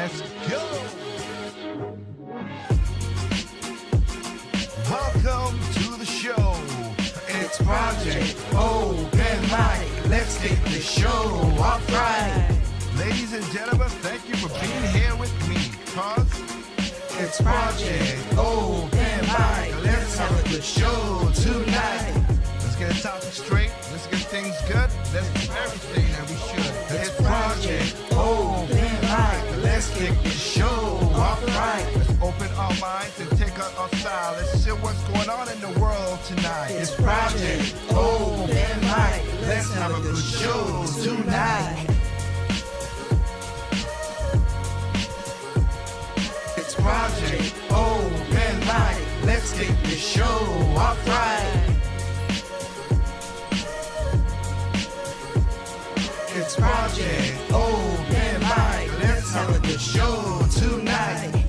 Let's go. Welcome to the show. It's Project Open Mic. Let's get the show off right. Ladies and gentlemen, thank you for being here with me, cause it's Project Open Mic. Let's have a good show tonight. Let's get the topic straight. Let's get things good. Let's do everything that we should. It's Project Open Mic. Let's kick the show off right. Let's open our minds and take out our style. Let's see what's going on in the world tonight. It's Project Open Mic. Let's have a good show tonight. It's Project Open Mic. Let's kick the show off right. It's Project Open Mic. Let's have a good show tonight.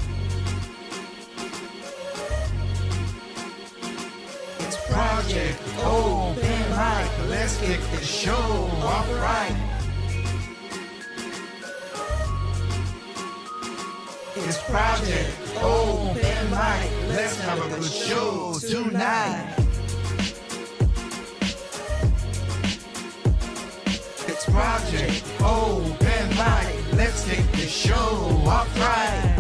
It's Project Open Mic. Let's kick the show off right. It's Project Open Mic. Let's have a good show tonight. It's Project Open Mic. Let's kick the show off right.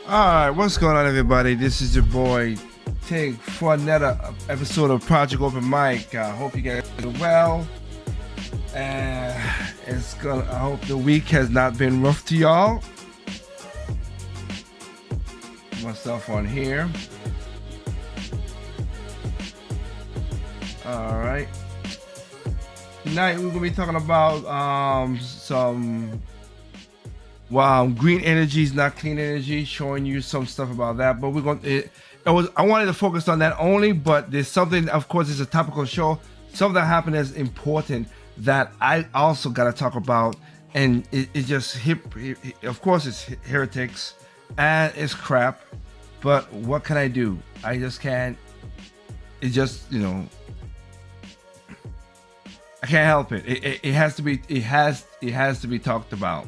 Alright, what's going on, everybody? This is your boy Tig for another episode of Project Open Mic. I hope you guys are well. I hope the week has not been rough to y'all. Myself on here. All right. Tonight we're gonna be talking about some green energy is not clean energy, showing you some stuff about that. But we're going. I wanted to focus on that only, but there's something. Of course, it's a topical show. Something that happened is important that I also gotta talk about, and it just hip. Of course, it's heretics. And it's crap, but what can I do? I just can't. It just, I can't help it. It has to be. It has to be talked about.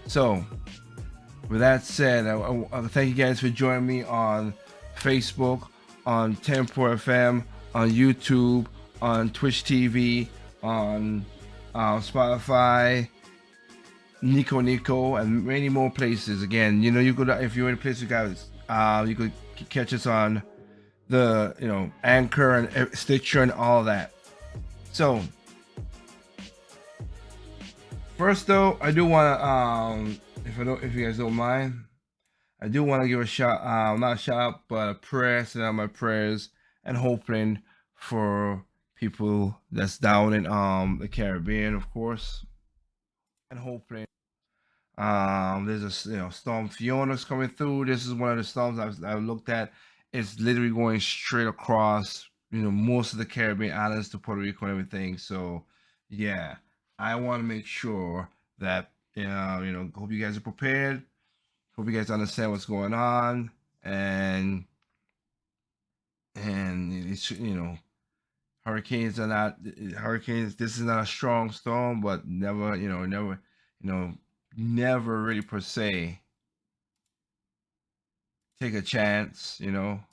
So, with that said, I thank you guys for joining me on Facebook, on Tempo FM, on YouTube, on Twitch TV, on Spotify, Nico, and many more places. Again, you could, if you're in a place, you guys, you could catch us on the, Anchor and Stitcher and all that. So, first though, I do want to, if you guys don't mind, I do want to give a shout, not a shout out, but a prayer, send out my prayers and hoping for people that's down in the Caribbean, of course. And hoping there's a storm Fiona's coming through. This is one of the storms I've looked at. It's literally going straight across most of the Caribbean islands to Puerto Rico and everything. So yeah, I want to make sure that hope you guys are prepared. Hope you guys understand what's going on, and it's hurricanes. This is not a strong storm, but never really per se take a chance,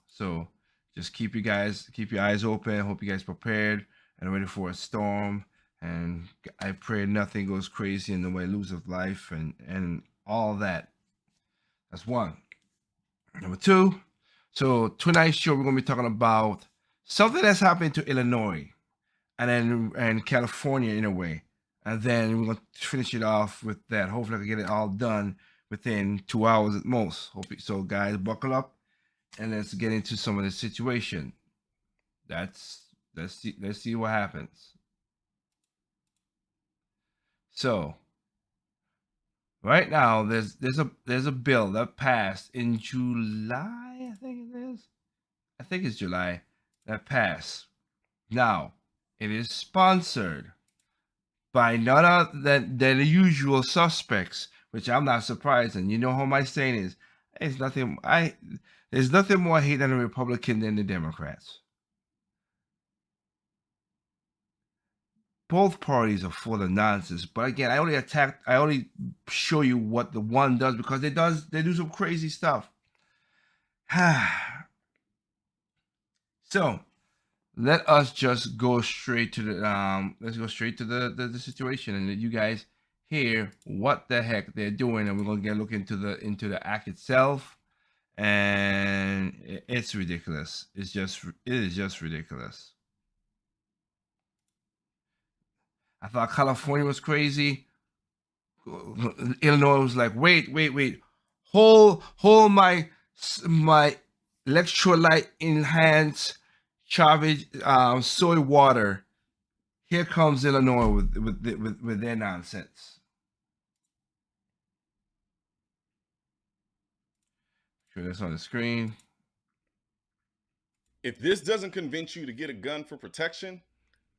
So just keep your eyes open. Hope you guys prepared and ready for a storm. And I pray nothing goes crazy in the way lose of life and all that. That's one. Number two. So tonight's show we're gonna be talking about something that's happening to Illinois and California in a way. And then we're going to finish it off with that. Hopefully I can get it all done within 2 hours at most. So guys, buckle up and let's get into some of the situation. Let's see what happens. So right now there's a bill that passed in July, I think it is. I think it's July that passed. Now, it is sponsored by none other than the usual suspects, which I'm not surprised. And you know how my saying is, there's nothing more I hate than a Republican than the Democrats. both parties are full of nonsense. But again, I only show you what the one does because they do some crazy stuff. So let us just go straight to the let's go straight to the situation and let you guys hear what the heck they're doing, and we're gonna look into the act itself. And it's ridiculous. It is just ridiculous. I thought California was crazy. Illinois was like, wait, hold my electrolyte enhanced Chavez soy water. Here comes Illinois with their nonsense. Show this on the screen. If this doesn't convince you to get a gun for protection,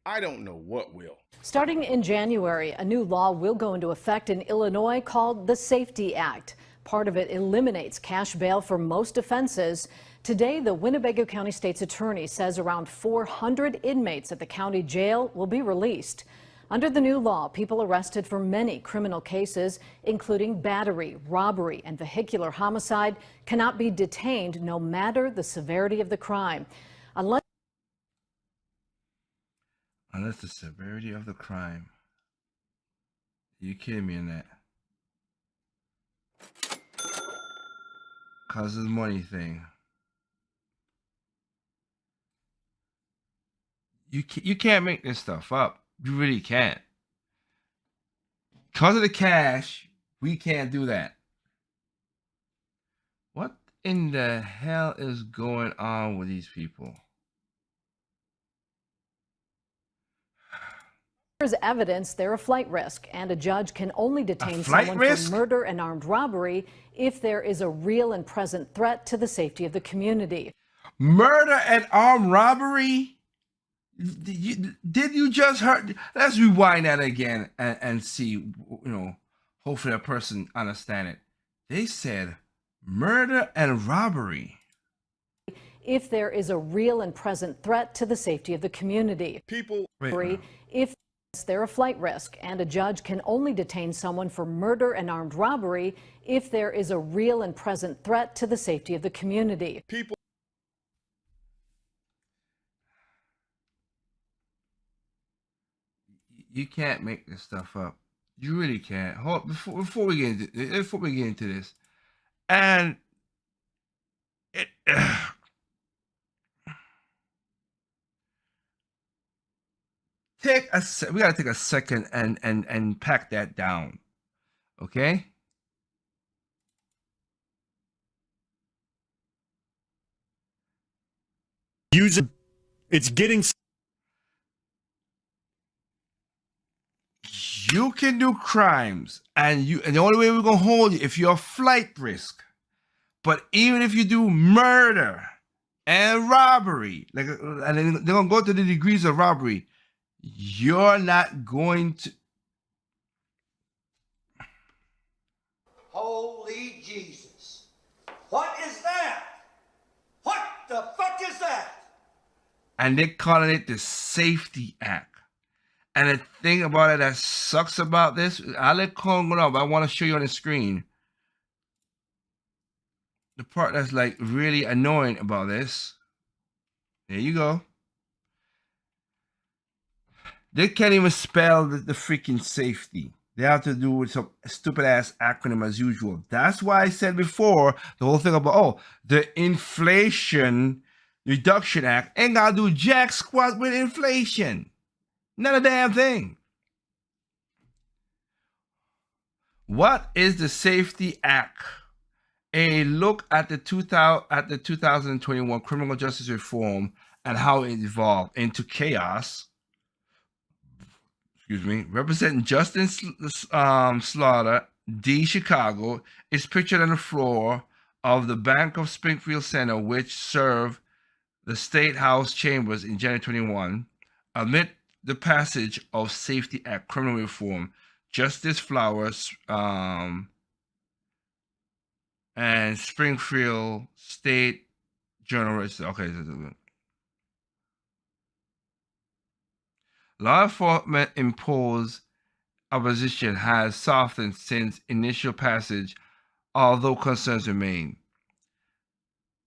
I don't know what will. Starting in January, a new law will go into effect in Illinois called the Safety Act. Part of it eliminates cash bail for most offenses. Today, the Winnebago County State's Attorney says around 400 inmates at the county jail will be released. Under the new law, people arrested for many criminal cases, including battery, robbery, and vehicular homicide, cannot be detained no matter the severity of the crime. Unless the severity of the crime. You kidding me on that? Cause of the money thing. You can't make this stuff up. You really can't. Because of the cash, we can't do that. What in the hell is going on with these people? there's evidence they're a flight risk, and a judge can only detain someone for murder and armed robbery if there is a real and present threat to the safety of the community. Murder and armed robbery? Did you just heard? Let's rewind that again and see, hopefully a person understand it. They said murder and robbery. If there is a real and present threat to the safety of the community. If they're a flight risk, and a judge can only detain someone for murder and armed robbery if there is a real and present threat to the safety of the community. You can't make this stuff up. You really can't. Hold before we get into this, and we gotta take a second and pack that down, okay? It's getting. You can do crimes, and the only way we're gonna hold you if you're a flight risk. But even if you do murder and robbery, and then they're gonna go to the degrees of robbery, you're not going to. Holy Jesus! What is that? What the fuck is that? And they're calling it the Safety Act. And the thing about it that sucks about this, I'll let Colin go on, but I want to show you on the screen the part that's like really annoying about this. There you go. They can't even spell the freaking safety. They have to do with some stupid ass acronym as usual. That's why I said before the whole thing about the Inflation Reduction Act ain't gotta do jack squat with inflation. Not a damn thing. What is the Safety Act? A look at the 2021 criminal justice reform and how it evolved into chaos. Representing Justin Slaughter, D. Chicago, is pictured on the floor of the Bank of Springfield Center, which served the State House chambers in January 21, amid the passage of Safety Act criminal reform. Justice Flowers and Springfield State Journal. Okay. law enforcement imposed opposition has softened since initial passage, although concerns remain.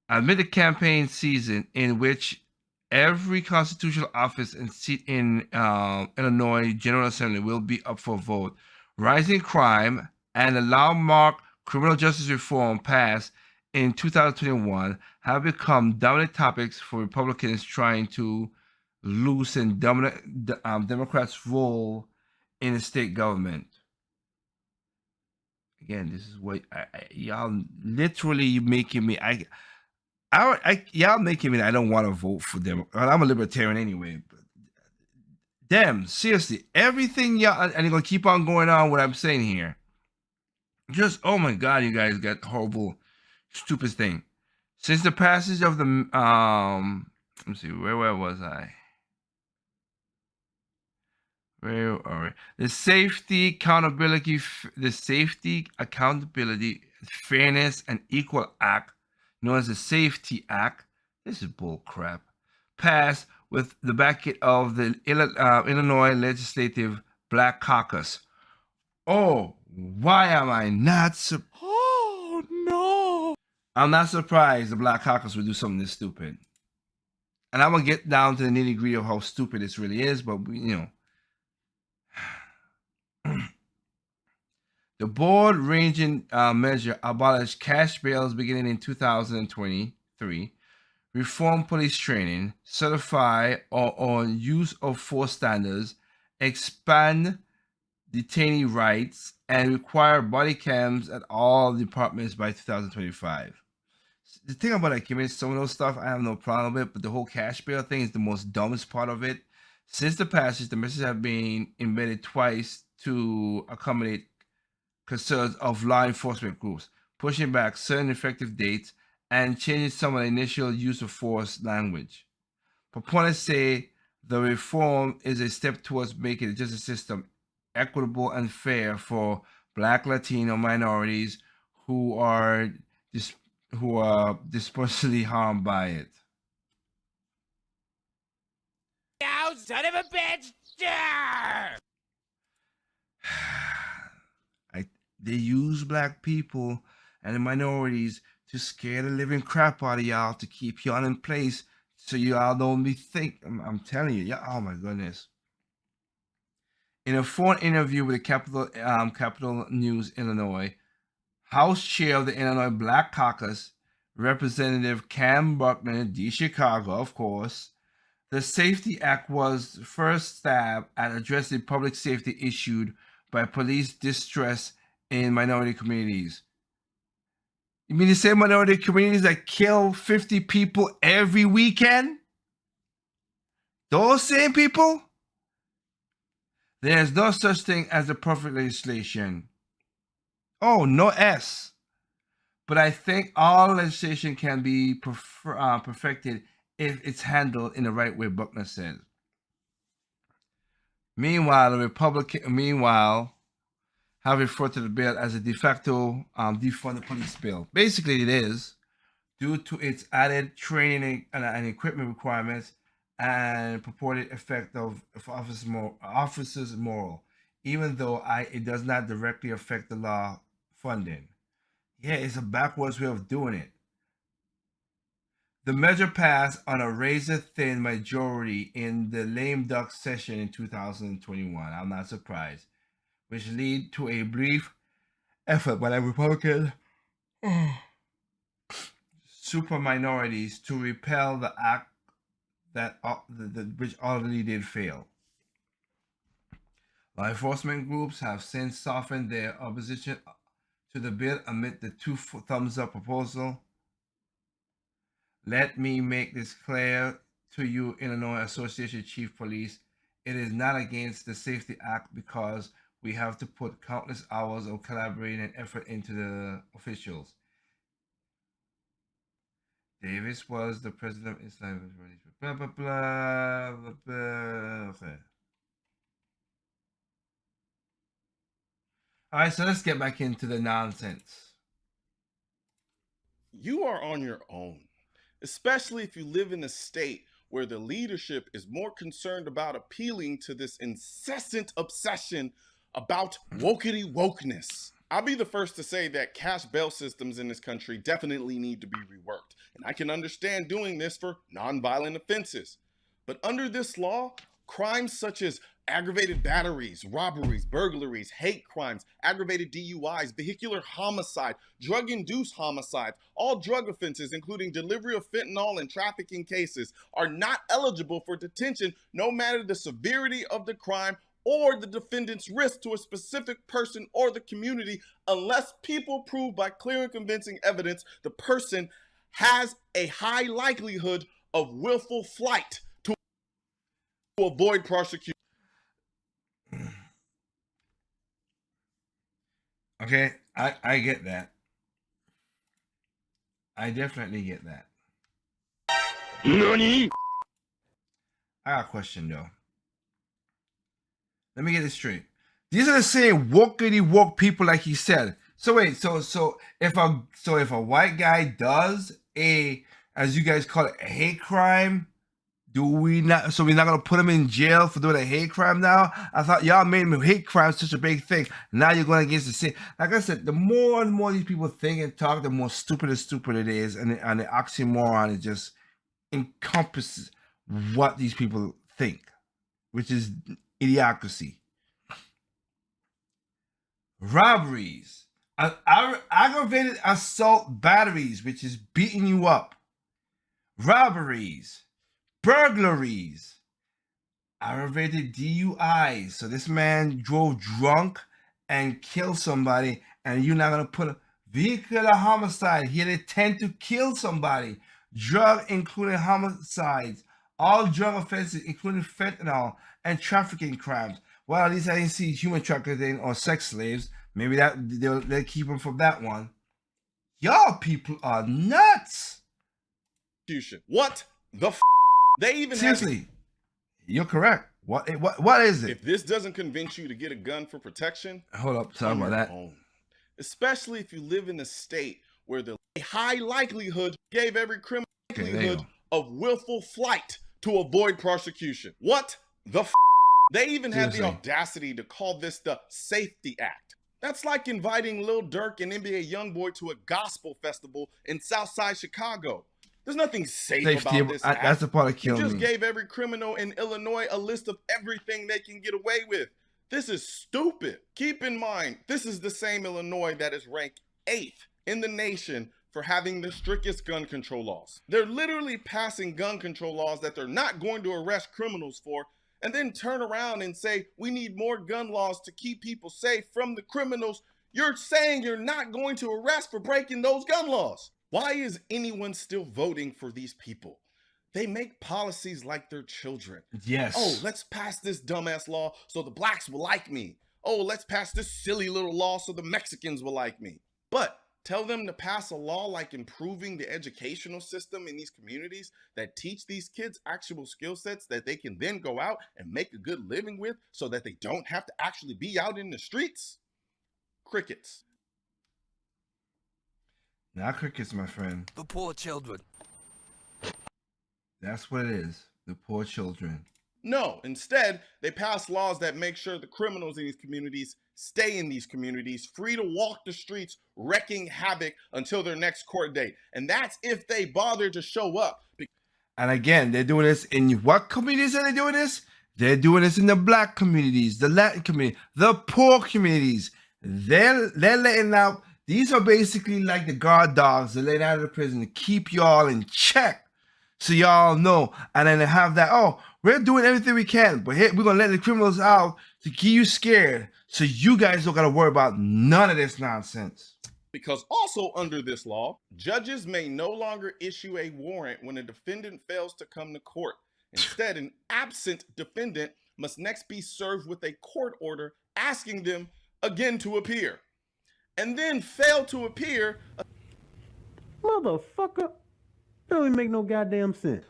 Amid the campaign season in which every constitutional office and seat in Illinois General Assembly will be up for vote, rising crime and the landmark criminal justice reform passed in 2021 have become dominant topics for Republicans trying to loosen Democrats' role in the state government. Again, this is what y'all literally making me. Y'all making me. I don't want to vote for them. I'm a libertarian anyway. But damn, seriously, everything y'all, and they're gonna keep on going on. What I'm saying here, just oh my god, you guys got horrible, stupid thing. Since the passage of the let's see, where was I? Where are we? The Safety, Accountability, Fairness, and Equal Act, known as the Safety Act. This is bull crap. Passed with the backing of the Illinois Legislative Black Caucus. Oh, why am I not Oh no! I'm not surprised the Black Caucus would do something this stupid. And I'm gonna get down to the nitty-gritty of how stupid this really is, but you know. The board-ranging measure abolished cash bails beginning in 2023, reform police training, certify on use of force standards, expand detainee rights, and require body cams at all departments by 2025. The thing about it, some of those stuff, I have no problem with, but the whole cash bail thing is the most dumbest part of it. Since the passage, the messages have been embedded twice to accommodate concerns of law enforcement groups, pushing back certain effective dates and changing some of the initial use of force language. Proponents say the reform is a step towards making the justice system equitable and fair for Black, Latino minorities who are disproportionately harmed by it. You son of a bitch! They use Black people and the minorities to scare the living crap out of y'all to keep y'all in place so y'all don't be think. I'm telling you, oh my goodness. In a phone interview with the Capital News Illinois, House Chair of the Illinois Black Caucus, Representative Cam Buckner, D. Chicago, of course, the Safety Act was the first stab at addressing public safety issued by police distress in minority communities. You mean the same minority communities that kill 50 people every weekend? Those same people? There's no such thing as a perfect legislation. Oh, no S. But I think all legislation can be perfected if it's handled in the right way, Buckner says. Meanwhile, the Republican, have referred to the bill as a de facto defund the police bill. Basically, it is due to its added training and equipment requirements and purported effect of officers' moral, even though it does not directly affect the law funding. Yeah, it's a backwards way of doing it. The measure passed on a razor-thin majority in the lame duck session in 2021. I'm not surprised, which led to a brief effort by the Republican super minorities to repeal the act that which already did fail. Law enforcement groups have since softened their opposition to the bill amid the two thumbs up proposal. Let me make this clear to you, Illinois Association Chief Police. It is not against the Safety Act because we have to put countless hours of collaborating and effort into the officials. Davis was the president of Islam. Blah, blah, blah, blah, blah. Okay. All right, so let's get back into the nonsense. You are on your own, especially if you live in a state where the leadership is more concerned about appealing to this incessant obsession about wokeness. I'll be the first to say that cash bail systems in this country definitely need to be reworked, and I can understand doing this for nonviolent offenses. But under this law, crimes such as aggravated batteries, robberies, burglaries, hate crimes, aggravated DUIs, vehicular homicide, drug-induced homicides, all drug offenses, including delivery of fentanyl and trafficking cases, are not eligible for detention no matter the severity of the crime or the defendant's risk to a specific person or the community, unless people prove by clear and convincing evidence the person has a high likelihood of willful flight to avoid prosecution. Okay, I get that. I definitely get that. NANI? I got a question though. Let me get this straight. These are the same woke people, like he said. So wait, so if a white guy does a, as you guys call it, a hate crime, do we not? So we're not gonna put him in jail for doing a hate crime now? I thought y'all made hate crime such a big thing. Now you're going against the same. Like I said, the more and more these people think and talk, the more stupid it is, and the oxymoron it just encompasses what these people think, which is idiocracy. Robberies, aggravated assault batteries, which is beating you up. Robberies, burglaries, aggravated DUIs. So this man drove drunk and killed somebody, and you're not gonna put a vehicular homicide. He had intent to kill somebody. Drug, including homicides, all drug offenses, including fentanyl and trafficking crimes. Well, at least I didn't see human trafficking or sex slaves. Maybe that they'll keep him from that one. Y'all people are nuts. What the f? They even Seriously, you're correct. What is it? If this doesn't convince you to get a gun for protection, Hold up, sorry on about your that. own. Especially if you live in a state where the high likelihood gave every criminal likelihood of willful flight to avoid prosecution. What the f? They even had the audacity to call this the Safety Act. That's like inviting Lil Durk and NBA Youngboy to a gospel festival in Southside Chicago. There's nothing safe about this act. That's the part of killing me. You just gave every criminal in Illinois a list of everything they can get away with. This is stupid. Keep in mind, this is the same Illinois that is ranked 8th in the nation for having the strictest gun control laws. They're literally passing gun control laws that they're not going to arrest criminals for, and then turn around and say, we need more gun laws to keep people safe from the criminals you're saying you're not going to arrest for breaking those gun laws. Why is anyone still voting for these people? They make policies like they're children. Yes. Oh, let's pass this dumbass law so the blacks will like me. Oh, let's pass this silly little law so the Mexicans will like me. But tell them to pass a law like improving the educational system in these communities that teach these kids actual skill sets that they can then go out and make a good living with so that they don't have to actually be out in the streets. Crickets. Not crickets, my friend. The poor children. That's what it is. The poor children. No, instead, they pass laws that make sure the criminals in these communities stay in these communities, free to walk the streets, wreaking havoc until their next court date. And that's if they bother to show up. And again, they're doing this in what communities are they doing this? They're doing this in the black communities, the Latin community, the poor communities. They're letting out. These are basically like the guard dogs that let out of the prison to keep y'all in check, so y'all know. And then they have that, oh, we're doing everything we can, but here, we're going to let the criminals out to keep you scared, so you guys don't got to worry about none of this nonsense. Because also under this law, judges may no longer issue a warrant when a defendant fails to come to court. Instead, an absent defendant must next be served with a court order asking them again to appear. And then fail to appear. Motherfucker. That don't even make no goddamn sense.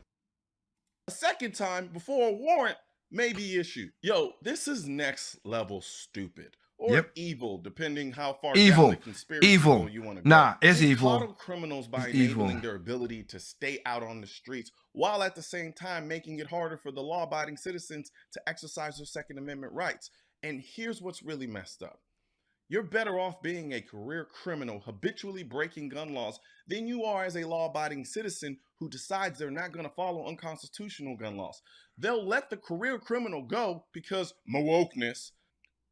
A second time before a warrant may be issued. Yo, this is next level stupid. or Yep. evil, depending how far down Evil. the conspiracy Evil. hole you want to go. Nah, it's They evil. coddle criminals by It's evil. enabling their ability to stay out on the streets, while at the same time making it harder for the law-abiding citizens to exercise their Second Amendment rights. And here's what's really messed up. You're better off being a career criminal habitually breaking gun laws than you are as a law-abiding citizen who decides they're not going to follow unconstitutional gun laws. They'll let the career criminal go because wokeness,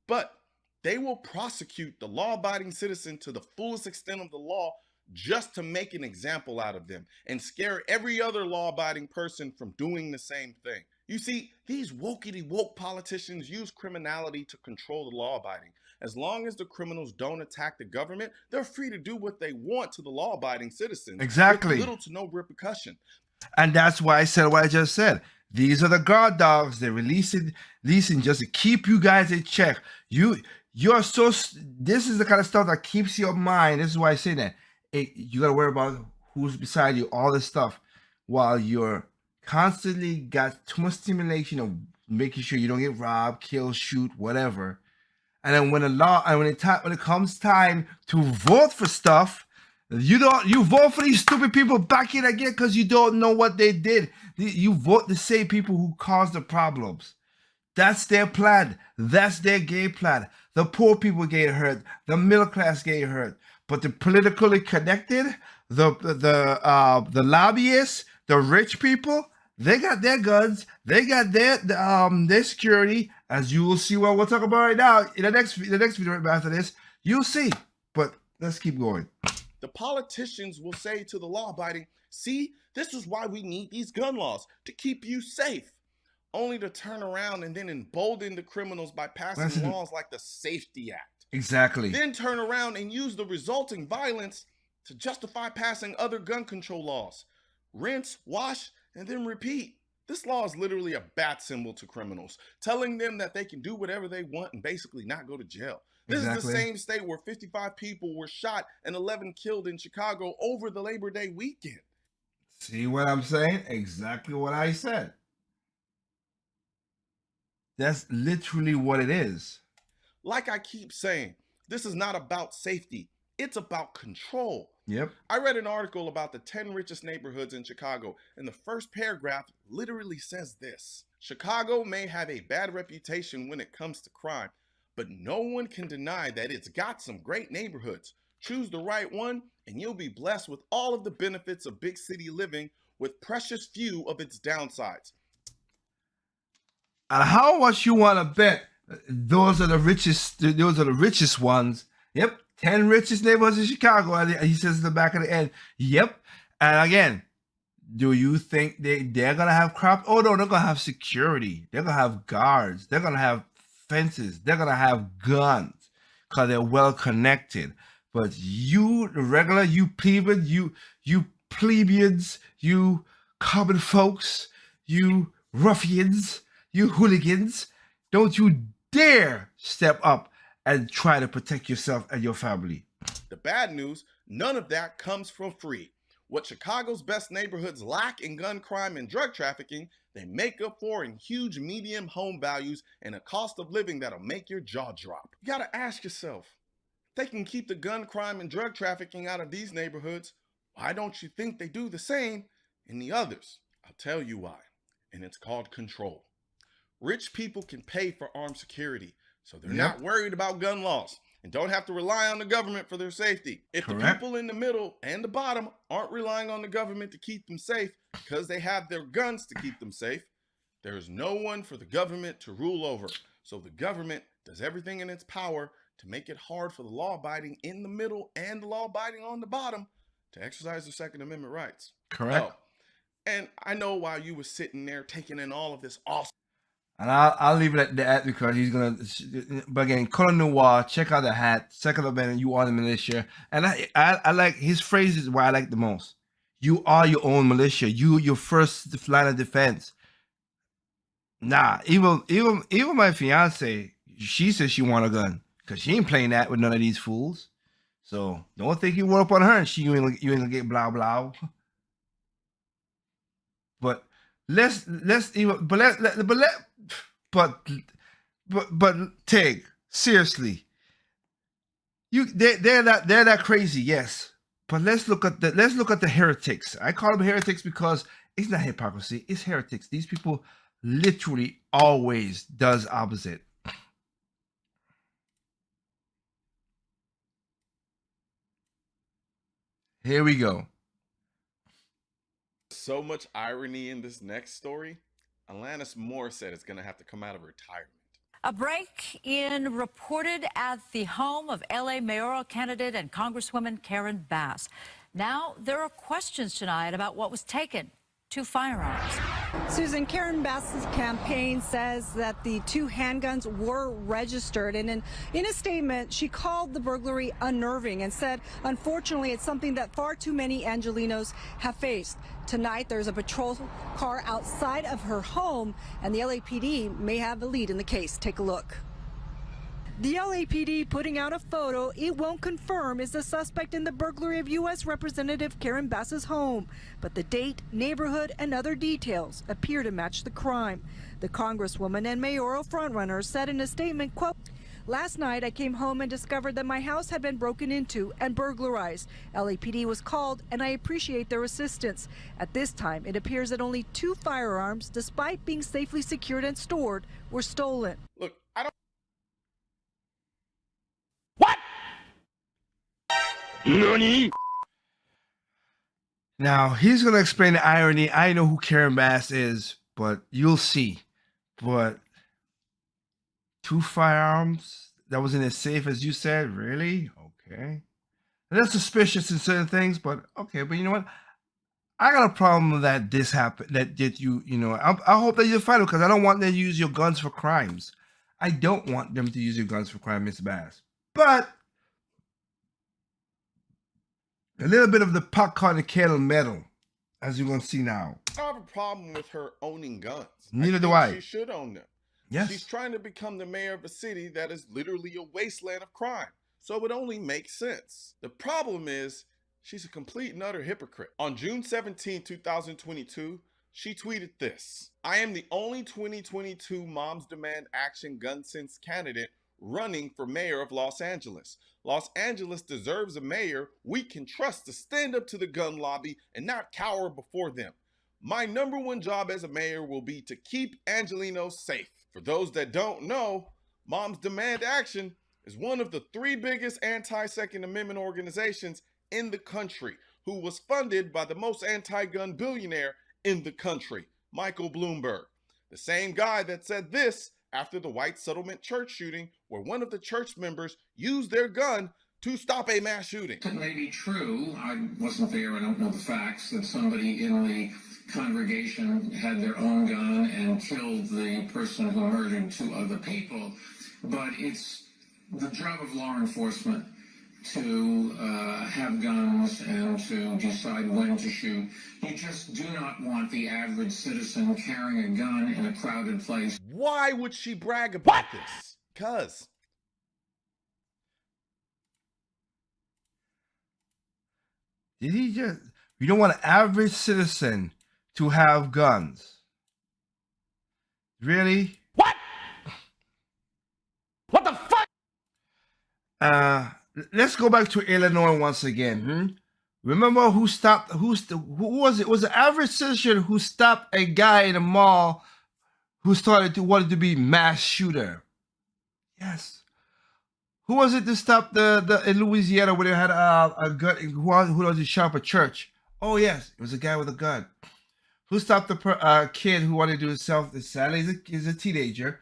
but they will prosecute the law-abiding citizen to the fullest extent of the law just to make an example out of them and scare every other law-abiding person from doing the same thing. You see, these woke politicians use criminality to control the law-abiding. As long as the criminals don't attack the government, they're free to do what they want to the law-abiding citizens. Exactly. With little to no repercussion. And that's why I said what I just said. These are the guard dogs. They're releasing just to keep you guys in check. You're so. This is the kind of stuff that keeps your mind. This is why I say that. You got to worry about who's beside you, all this stuff, while you're constantly got too much stimulation of making sure you don't get robbed, killed, shoot, whatever. And then when it comes time to vote for stuff, you vote for these stupid people back in again because you don't know what they did. You vote the same people who caused the problems. That's their plan. That's their game plan. The poor people get hurt. The middle class get hurt. But the politically connected, the lobbyists, the rich people, they got their guns. They got their security. As you will see what we'll talk about right now in the next video right after this, you'll see. But let's keep going. The politicians will say to the law-abiding, see, this is why we need these gun laws, to keep you safe. Only to turn around and then embolden the criminals by passing laws like the Safety Act. Exactly. Then turn around and use the resulting violence to justify passing other gun control laws. Rinse, wash, and then repeat. This law is literally a bat symbol to criminals, telling them that they can do whatever they want and basically not go to jail. This is the same state where 55 people were shot and 11 killed in Chicago over the Labor Day weekend. See what I'm saying? Exactly what I said. That's literally what it is. Like I keep saying, this is not about safety. It's about control. Yep. I read an article about the 10 richest neighborhoods in Chicago, and the first paragraph literally says this: Chicago may have a bad reputation when it comes to crime, but no one can deny that it's got some great neighborhoods. Choose the right one, and you'll be blessed with all of the benefits of big city living with precious few of its downsides. And how much you want to bet those are the richest ones? Yep. 10 richest neighborhoods in Chicago. And he says in the back of the end, yep. And again, do you think they're going to have crap? Oh, no, they're going to have security. They're going to have guards. They're going to have fences. They're going to have guns because they're well connected. But you, the regular, you plebeians, you common folks, you ruffians, you hooligans, don't you dare step up and try to protect yourself and your family. The bad news, none of that comes for free. What Chicago's best neighborhoods lack in gun crime and drug trafficking, they make up for in huge medium home values and a cost of living that'll make your jaw drop. You gotta ask yourself, if they can keep the gun crime and drug trafficking out of these neighborhoods, why don't you think they do the same in the others? I'll tell you why, and it's called control. Rich people can pay for armed security, so they're not worried about gun laws and don't have to rely on the government for their safety. If the people in the middle and the bottom aren't relying on the government to keep them safe because they have their guns to keep them safe, there is no one for the government to rule over. So the government does everything in its power to make it hard for the law-abiding in the middle and the law-abiding on the bottom to exercise their Second Amendment rights. Correct. Oh, and I know while you were sitting there taking in all of this awesome. And I'll leave it at that because he's gonna. But again, Color Noir, check out the hat. Check out the band. You are the militia, and I like his phrases. Why I like the most. You are your own militia. Your first line of defense. Nah, even my fiance, she says she want a gun because she ain't playing that with none of these fools. So don't think you run up on her and you ain't gonna get blah blah. But Tig, seriously, they're that crazy, yes. But let's look at the heretics. I call them heretics because it's not hypocrisy, it's heretics. These people literally always does opposite. Here we go. So much irony in this next story. Alanis Morissette is going to have to come out of retirement. A break-in reported at the home of LA mayoral candidate and Congresswoman Karen Bass. Now, there are questions tonight about what was taken. 2 firearms. Susan, Karen Bass's campaign says that the 2 handguns were registered, and in a statement, she called the burglary unnerving and said, unfortunately, it's something that far too many Angelenos have faced. Tonight, there's a patrol car outside of her home, and the LAPD may have a lead in the case. Take a look. The LAPD putting out a photo it won't confirm is the suspect in the burglary of U.S. Representative Karen Bass's home. But the date, neighborhood, and other details appear to match the crime. The Congresswoman and mayoral frontrunner said in a statement, quote, "Last night I came home and discovered that my house had been broken into and burglarized. LAPD was called and I appreciate their assistance. At this time, it appears that only 2 firearms, despite being safely secured and stored, were stolen." Look, I don't. Nani? Now he's gonna explain the irony. I know who Karen Bass is, but you'll see. But 2 firearms that was in his safe, as you said, really? Okay. And that's suspicious in certain things, but okay. But you know what? I got a problem that this happened. That you know. I hope that you fight it because I don't want them to use your guns for crimes. I don't want them to use your guns for crime, Miss Bass. But a little bit of the pot calling the kettle metal, as you're gonna see now. I don't have a problem with her owning guns. Neither do think I. She should own them. Yes. She's trying to become the mayor of a city that is literally a wasteland of crime. So it only makes sense. The problem is she's a complete and utter hypocrite. On June 17, 2022, she tweeted this: "I am the only 2022 Moms Demand Action Gun Sense candidate running for mayor of Los Angeles. Los Angeles deserves a mayor we can trust to stand up to the gun lobby and not cower before them. My #1 job as a mayor will be to keep Angelenos safe." For those that don't know, Moms Demand Action is one of the 3 biggest anti-Second Amendment organizations in the country, who was funded by the most anti-gun billionaire in the country, Michael Bloomberg. The same guy that said this after the White Settlement church shooting, where one of the church members used their gun to stop a mass shooting. It may be true, I wasn't there, I don't know the facts, that somebody in the congregation had their own gun and killed the person who murdered 2 other people, but it's the job of law enforcement to have guns and to decide when to shoot. You just do not want the average citizen carrying a gun in a crowded place. Why would she brag about this? Because Did he just? You don't want an average citizen to have guns. Really? What? What the fuck? Let's go back to Illinois once again. Remember who stopped? Who was it? Was the average citizen who stopped a guy in a mall who wanted to be mass shooter? Yes. Who was it to stop the in Louisiana where they had a gun? Who was it shot up a church? Oh yes, it was a guy with a gun. Who stopped the kid who wanted to do himself? Sadly, he's a teenager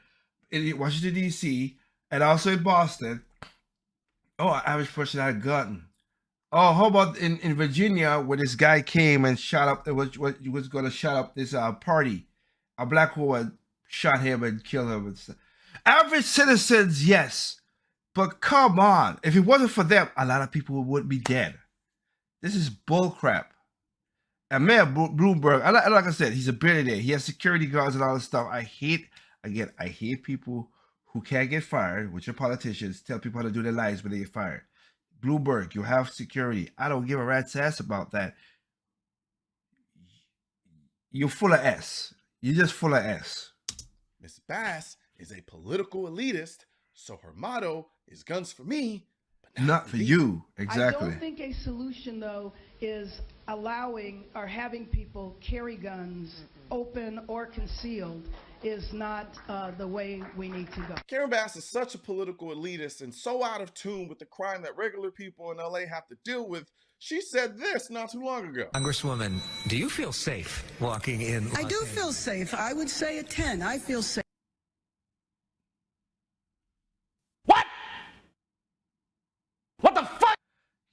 in Washington D.C. and also in Boston. Oh, an average person had a gun. Oh, how about in Virginia where this guy came and shot up? He was going to shut up this party. A black woman shot him and killed him. And stuff. Average citizens, yes. But come on, if it wasn't for them, a lot of people would be dead. This is bullcrap. And Mayor Bloomberg, like I said, he's a billionaire. He has security guards and all this stuff. I hate people who can't get fired, which are politicians, tell people how to do their lives when they get fired. Bloomberg, you have security. I don't give a rat's ass about that. You're full of S. You're just full of S. Miss Bass is a political elitist, so her motto is guns for me, but not for you. Exactly. I don't think a solution, though, is allowing or having people carry guns open or concealed is not the way we need to go. Karen Bass is such a political elitist and so out of tune with the crime that regular people in LA have to deal with. She said this not too long ago. Congresswoman, do you feel safe walking in Los I do Angeles? feel safe. I would say a 10. I feel safe. What the fuck?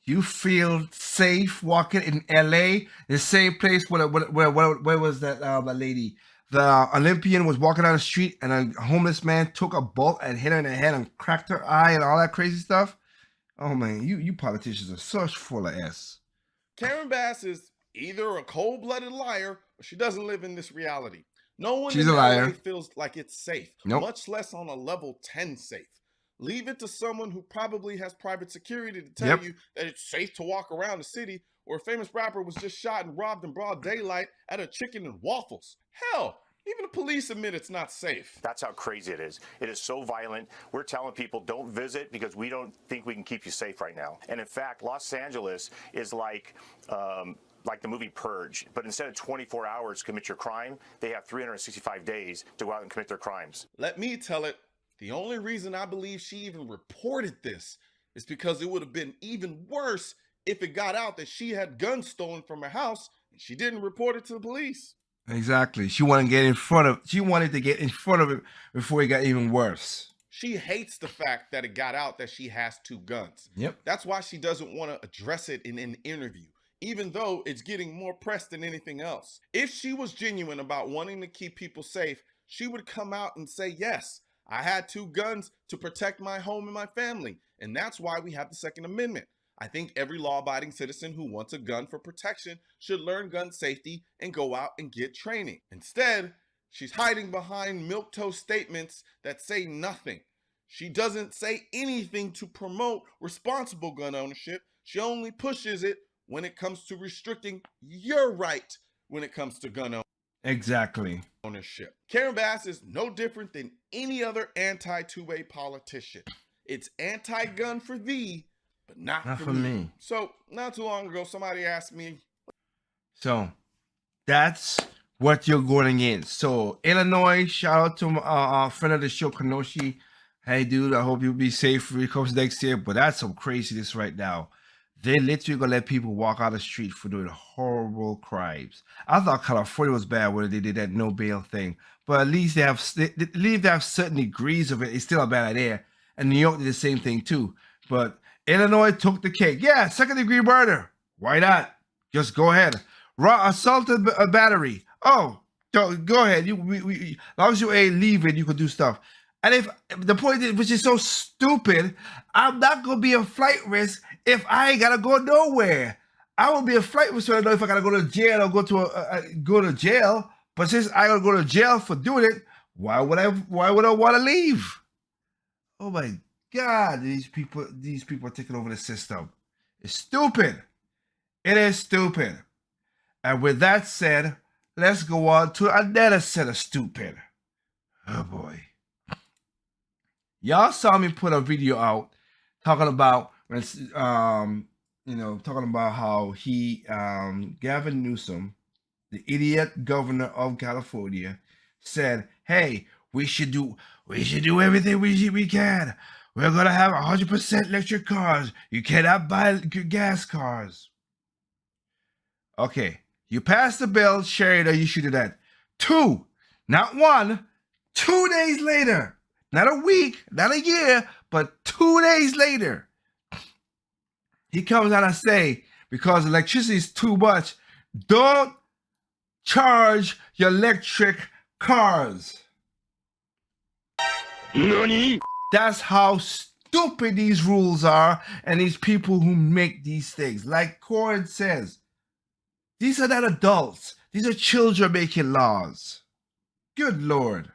You feel safe walking in LA, the same place where was that that lady? The Olympian was walking down the street and a homeless man took a bolt and hit her in the head and cracked her eye and all that crazy stuff. Oh man, you politicians are such full of S. Karen Bass is either a cold-blooded liar or she doesn't live in this reality. No one She's in a liar. LA feels like it's safe, much less on a level 10 safe. Leave it to someone who probably has private security to tell you that it's safe to walk around the city, or a famous rapper was just shot and robbed in broad daylight at a chicken and waffles. Hell, even the police admit it's not safe. That's how crazy it is. It is so violent. We're telling people don't visit because we don't think we can keep you safe right now. And in fact, Los Angeles is like the movie Purge, but instead of 24 hours to commit your crime, they have 365 days to go out and commit their crimes. Let me tell it. The only reason I believe she even reported this is because it would have been even worse if it got out that she had guns stolen from her house and she didn't report it to the police. Exactly. She wanted to get in front of it before it got even worse. She hates the fact that it got out that she has 2 guns. Yep. That's why she doesn't want to address it in an interview, even though it's getting more press than anything else. If she was genuine about wanting to keep people safe, she would come out and say, yes, I had 2 guns to protect my home and my family, and that's why we have the Second Amendment. I think every law-abiding citizen who wants a gun for protection should learn gun safety and go out and get training. Instead, she's hiding behind milquetoast statements that say nothing. She doesn't say anything to promote responsible gun ownership. She only pushes it when it comes to restricting your right when it comes to gun ownership. Exactly. Karen Bass is no different than any other anti-2A politician. It's anti-gun for thee, but not for me. So, not too long ago, somebody asked me. So, that's what you're going against. So, Illinois, shout out to our friend of the show, Kanoshi. Hey, dude, I hope you'll be safe when it comes next year. But that's some craziness right now. They literally gonna let people walk out the street for doing horrible crimes. I thought California was bad when they did that no bail thing, but at least they have certain degrees of it. It's still a bad idea, and New York did the same thing too. But Illinois took the cake. Yeah, 2nd-degree murder. Why not? Just go ahead. Assaulted a battery. Oh, go ahead. As long as you ain't leaving, you can do stuff. And if the point is, which is so stupid, I'm not gonna be a flight risk if I ain't gotta go nowhere. I will be a flight risk so I know if I gotta go to jail or go to jail. But since I gotta go to jail for doing it, why would I want to leave? Oh my God, these people are taking over the system. It's stupid. It is stupid. And with that said, let's go on to another set of stupid. Oh boy. Y'all saw me put a video out talking about talking about how he Gavin Newsom, the idiot governor of California, said, "Hey, we should do everything we can. We're gonna have 100% electric cars. You cannot buy gas cars." Okay, you passed the bill, Sheridan. You should do that. 2, not 1, 2 days later. Not a week, not a year, but 2 days later, he comes out and say, because electricity is too much, don't charge your electric cars. NANI? That's how stupid these rules are, and these people who make these things. Like Corin says, these are not adults. These are children making laws. Good Lord.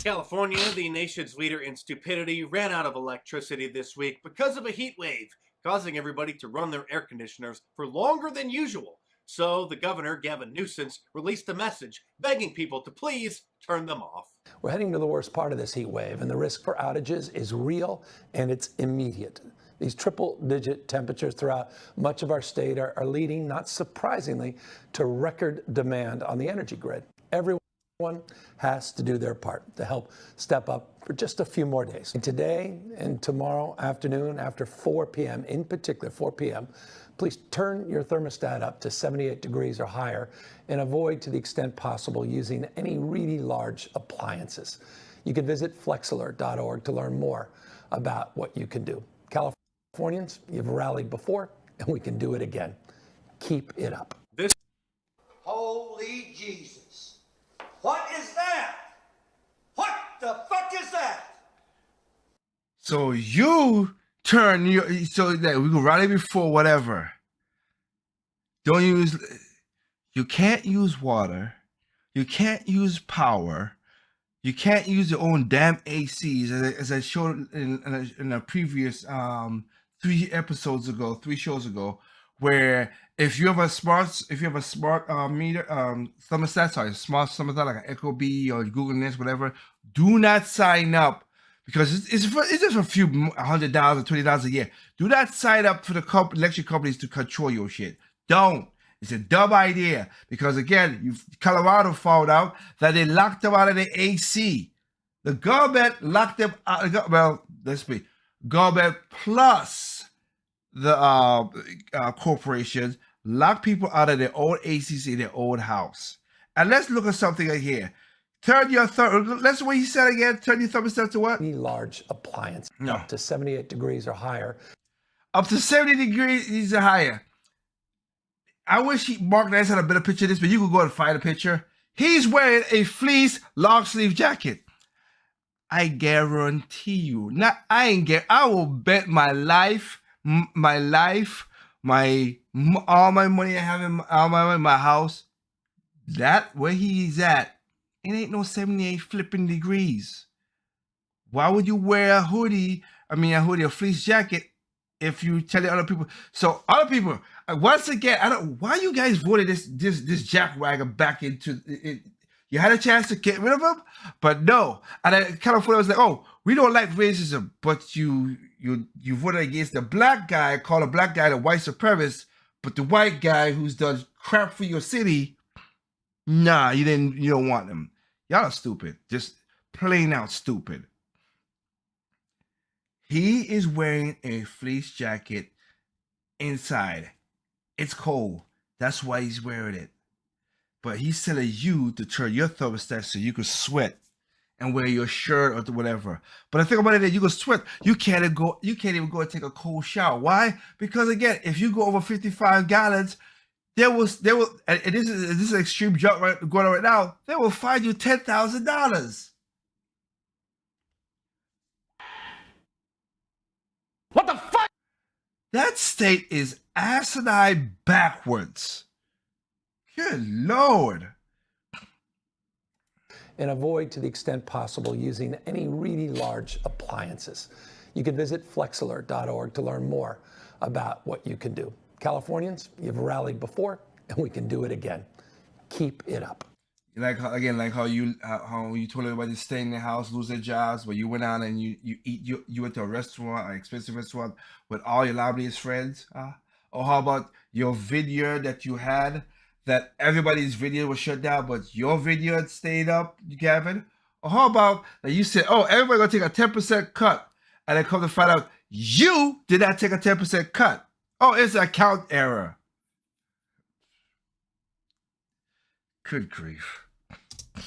California, the nation's leader in stupidity, ran out of electricity this week because of a heat wave, causing everybody to run their air conditioners for longer than usual. So the governor, Gavin Newsom, released a message begging people to please turn them off. We're heading to the worst part of this heat wave, and the risk for outages is real and it's immediate. These triple-digit temperatures throughout much of our state are leading, not surprisingly, to record demand on the energy grid. Everyone has to do their part to help step up for just a few more days. And today and tomorrow afternoon after 4 p.m., in particular 4 p.m., please turn your thermostat up to 78 degrees or higher and avoid to the extent possible using any really large appliances. You can visit flexalert.org to learn more about what you can do. Californians, you've rallied before, and we can do it again. Keep it up. Holy Jesus. What is that? What the fuck is that? So you turn your, so that we can rally before whatever. Don't use, you can't use water. You can't use power. You can't use your own damn ACs, as I showed in a previous 3 shows ago, where if you have a smart meter thermostat, smart thermostat like an Echo B or Google Nest, whatever, do not sign up because it's just a few $100 or $20 a year. Do not sign up for the electric companies to control your shit. Don't. It's a dumb idea because again, Colorado found out that they locked them out of the AC. The government locked them out. Well, let's be government plus the corporations lock people out of their own ACs in their own house. And let's look at something right here. Turn your let's what he said again. Turn your thermostat to what? Any large appliance up to 78 degrees or higher. Up to 70 degrees or higher. I wish Mark Nice had a better picture of this, but you could go and find a picture. He's wearing a fleece long sleeve jacket. I guarantee you. I will bet my life, all my money I have in my house, that where he's at, it ain't no 78 flipping degrees. Why would you wear a hoodie, a fleece jacket, if you tell the other people? So other people, once again, I don't. Why you guys voted this jackwagon back into it? You had a chance to get rid of him, but no. And I kind of thought, I was like, oh, we don't like racism, but you voted against the black guy, call a black guy the white supremacist, but the white guy who's done crap for your city, nah, you don't want him. Y'all are stupid, just plain out stupid. He is wearing a fleece jacket inside. It's cold. That's why he's wearing it. But he's telling you to turn your thermostat so you can sweat and wear your shirt or whatever. But the thing about it is, you can sweat. You can't even go and take a cold shower. Why? Because again, if you go over 55 gallons, and this is an extreme joke going on right now, they will fine you $10,000. What the fuck? That state is asinine backwards. Good Lord. And avoid to the extent possible using any really large appliances. You can visit flexalert.org to learn more about what you can do. Californians, you've rallied before, and we can do it again. Keep it up. Like how you told everybody to stay in their house, lose their jobs, but you went out and you went to a restaurant, an expensive restaurant with all your lobbyist friends. Or how about your video that you had that everybody's video was shut down, but your video had stayed up, Gavin? Or how about that you said, oh, everybody gonna take a 10% cut, and then come to find out you did not take a 10% cut. Oh, it's an account error. Good grief.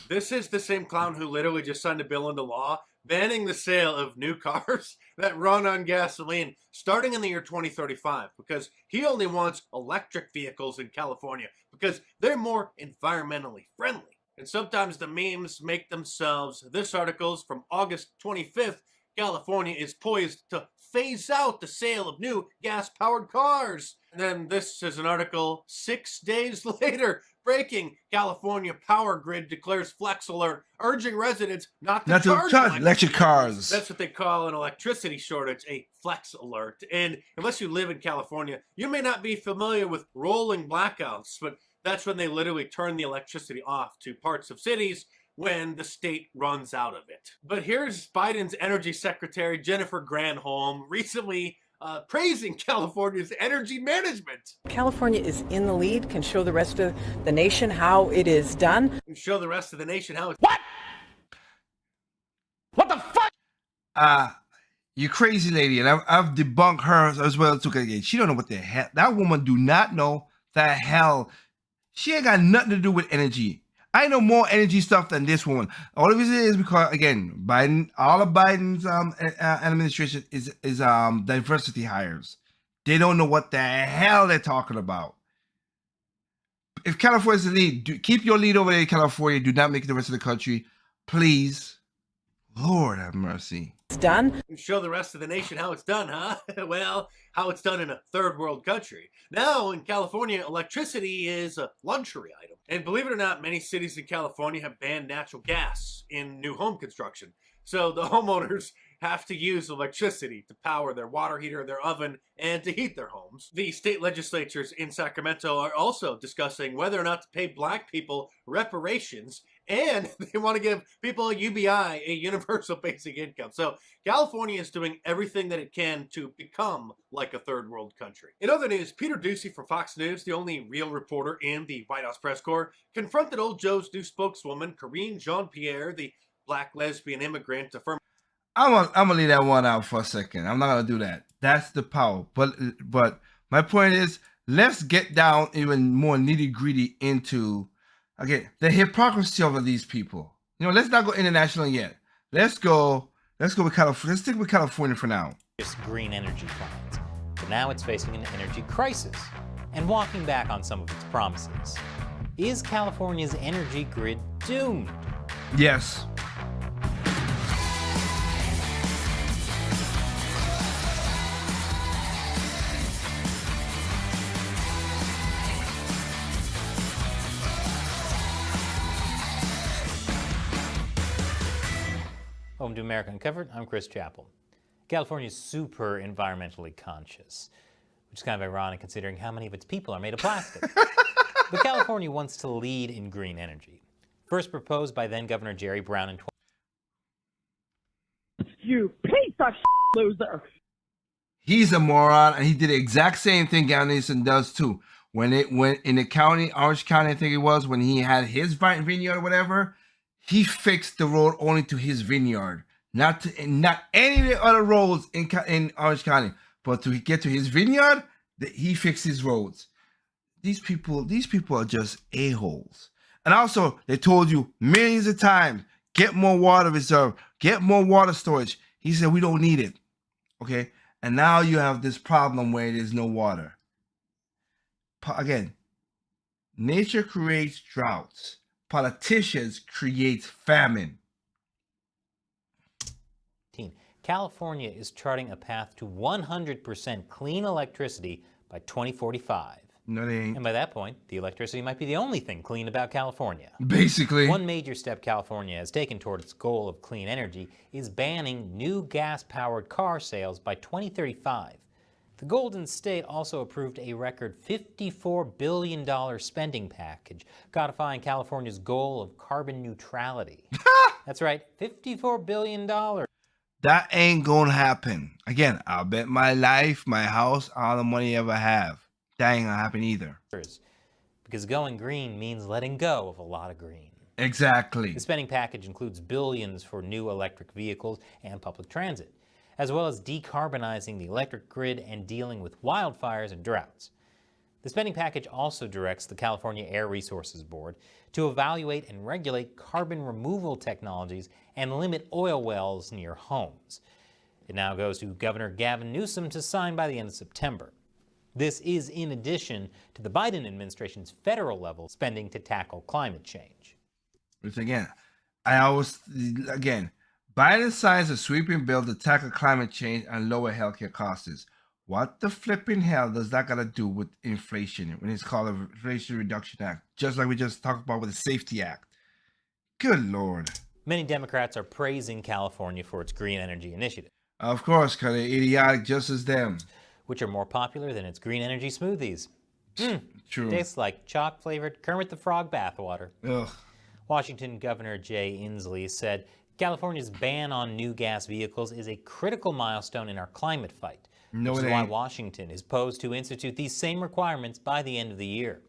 This is the same clown who literally just signed a bill into law banning the sale of new cars that run on gasoline starting in the year 2035 because he only wants electric vehicles in California because they're more environmentally friendly. And sometimes the memes make themselves. This article is from August 25th. California is poised to phase out the sale of new gas-powered cars. And then this is an article 6 days later. Breaking, California power grid declares flex alert, urging residents not to charge electric cars. That's what they call an electricity shortage, a flex alert. And unless you live in California, you may not be familiar with rolling blackouts, but that's when they literally turn the electricity off to parts of cities when the state runs out of it. But here's Biden's energy secretary, Jennifer Granholm, recently praising California's energy management. California is in the lead, can show the rest of the nation how it is done. And show the rest of the nation how it's... What? What the fuck? You crazy lady, and I've debunked her as well too. Again, she don't know what the hell. That woman do not know the hell. She ain't got nothing to do with energy. I know more energy stuff than this woman. All of it is because, again, Biden, all of Biden's administration is diversity hires. They don't know what the hell they're talking about. If California's the lead, keep your lead over there in California. Do not make it the rest of the country, please. Lord have mercy. It's done. And show the rest of the nation how it's done, huh? Well, how it's done in a third world country. Now, in California, electricity is a luxury item. And believe it or not, many cities in California have banned natural gas in new home construction. So the homeowners have to use electricity to power their water heater, their oven, and to heat their homes. The state legislatures in Sacramento are also discussing whether or not to pay black people reparations, and they want to give people a UBI, a universal basic income. So California is doing everything that it can to become like a third world country. In other news, Peter Doocy from Fox News, the only real reporter in the White House press corps, confronted old Joe's new spokeswoman, Karine Jean-Pierre, the black lesbian immigrant, affirming... I'm gonna leave that one out for a second. I'm not gonna do that. That's the power. But my point is, let's get down even more nitty-gritty into, again, the hypocrisy of these people. You know, let's not go international yet. Let's go with California. Let's stick with California for now. It's green energy plans, but now it's facing an energy crisis and walking back on some of its promises. Is California's energy grid doomed? Yes. Welcome to America Uncovered. I'm Chris Chappell. California is super environmentally conscious, which is kind of ironic considering how many of its people are made of plastic. But California wants to lead in green energy. First proposed by then Governor Jerry Brown in You piece of loser. He's a moron, and he did the exact same thing Gavin Newsom does too. When in the county, Orange County, I think it was, when he had his vineyard or whatever, he fixed the road only to his vineyard, not any of the other roads in Orange County, but to get to his vineyard, he fixed his roads. These people are just a-holes. And also, they told you millions of times, get more water reserve, get more water storage. He said, we don't need it. Okay? And now you have this problem where there's no water. Again, nature creates droughts. Politicians create famine. California is charting a path to 100% clean electricity by 2045. No, they ain't. And by that point, the electricity might be the only thing clean about California. Basically. One major step California has taken toward its goal of clean energy is banning new gas-powered car sales by 2035. The Golden State also approved a record $54 billion spending package, codifying California's goal of carbon neutrality. That's right, $54 billion. That ain't gonna happen. Again, I'll bet my life, my house, all the money I ever have. That ain't gonna happen either. Because going green means letting go of a lot of green. Exactly. The spending package includes billions for new electric vehicles and public transit, as well as decarbonizing the electric grid and dealing with wildfires and droughts. The spending package also directs the California Air Resources Board to evaluate and regulate carbon removal technologies and limit oil wells near homes. It now goes to Governor Gavin Newsom to sign by the end of September. This is in addition to the Biden administration's federal level spending to tackle climate change. Which again, Biden signs a sweeping bill to tackle climate change and lower healthcare costs. What the flipping hell does that got to do with inflation when it's called the Inflation Reduction Act? Just like we just talked about with the Safety Act. Good Lord. Many Democrats are praising California for its green energy initiative. Of course, because they're idiotic just as them. Which are more popular than its green energy smoothies. True. Tastes like chalk-flavored Kermit the Frog bathwater. Ugh. Washington Governor Jay Inslee said California's ban on new gas vehicles is a critical milestone in our climate fight, No, which it is why ain't. Washington is posed to institute these same requirements by the end of the year.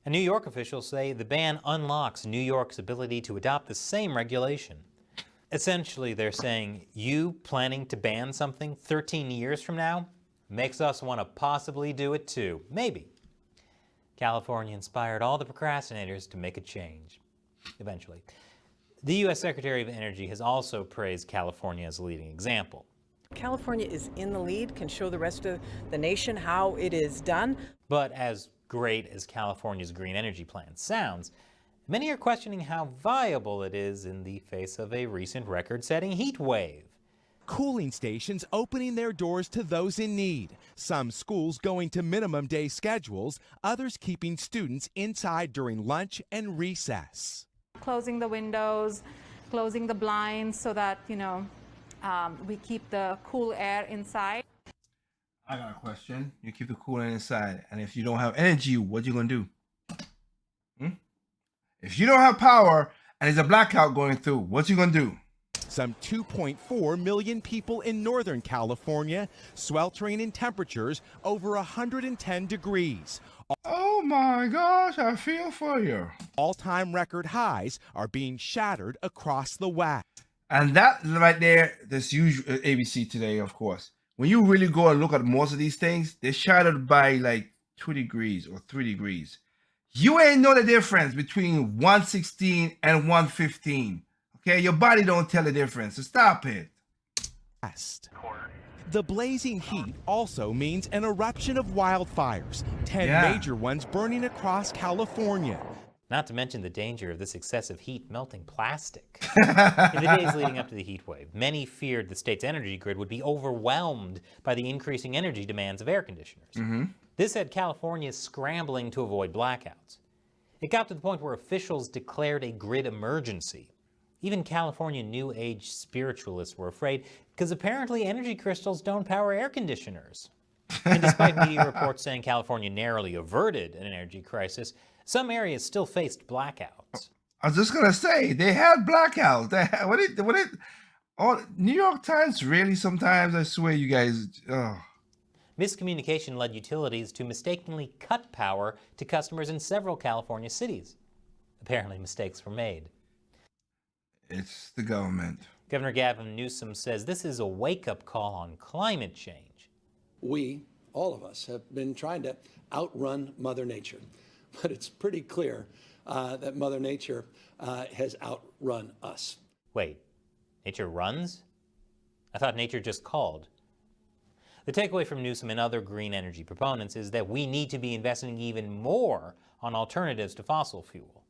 And New York officials say the ban unlocks New York's ability to adopt the same regulation. Essentially, they're saying, you planning to ban something 13 years from now makes us want to possibly do it too. Maybe. California inspired all the procrastinators to make a change. Eventually. The U.S. Secretary of Energy has also praised California as a leading example. California is in the lead, can show the rest of the nation how it is done. But as great as California's green energy plan sounds, many are questioning how viable it is in the face of a recent record-setting heat wave. Cooling stations opening their doors to those in need. Some schools going to minimum day schedules, others keeping students inside during lunch and recess. Closing the windows, closing the blinds so that, we keep the cool air inside. I got a question. You keep the coolant inside, and if you don't have energy, what you gonna do? If you don't have power and there's a blackout going through, what you gonna do? Some 2.4 million people in Northern California sweltering in temperatures over 110 degrees. Oh my gosh, I feel for you. All-time record highs are being shattered across the West. And that right there, this usual ABC Today, of course. When you really go and look at most of these things, they're shattered by like 2 degrees or 3 degrees. You ain't know the difference between 116 and 115. Okay, your body don't tell the difference, so stop it. The blazing heat also means an eruption of wildfires, 10 major ones burning across California. Not to mention the danger of this excessive heat melting plastic. In the days leading up to the heat wave, many feared the state's energy grid would be overwhelmed by the increasing energy demands of air conditioners. This had California scrambling to avoid blackouts. It got to the point where officials declared a grid emergency. Even California New Age spiritualists were afraid because apparently energy crystals don't power air conditioners. And despite media reports saying California narrowly averted an energy crisis, some areas still faced blackouts. I was just gonna say they had blackouts. They had, New York Times really sometimes. I swear, you guys. Oh. Miscommunication led utilities to mistakenly cut power to customers in several California cities. Apparently, mistakes were made. It's the government. Governor Gavin Newsom says this is a wake-up call on climate change. We, all of us, have been trying to outrun Mother Nature. But it's pretty clear that Mother Nature has outrun us. Wait, nature runs? I thought nature just called. The takeaway from Newsom and other green energy proponents is that we need to be investing even more on alternatives to fossil fuel.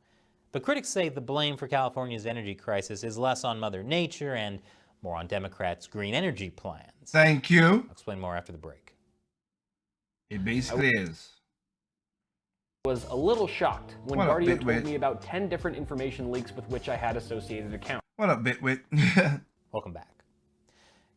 But critics say the blame for California's energy crisis is less on Mother Nature and more on Democrats' green energy plans. Thank you. I'll explain more after the break. It basically is. Was a little shocked when Guardian told me about 10 different information leaks with which I had associated accounts. What up, Bitwit? Welcome back.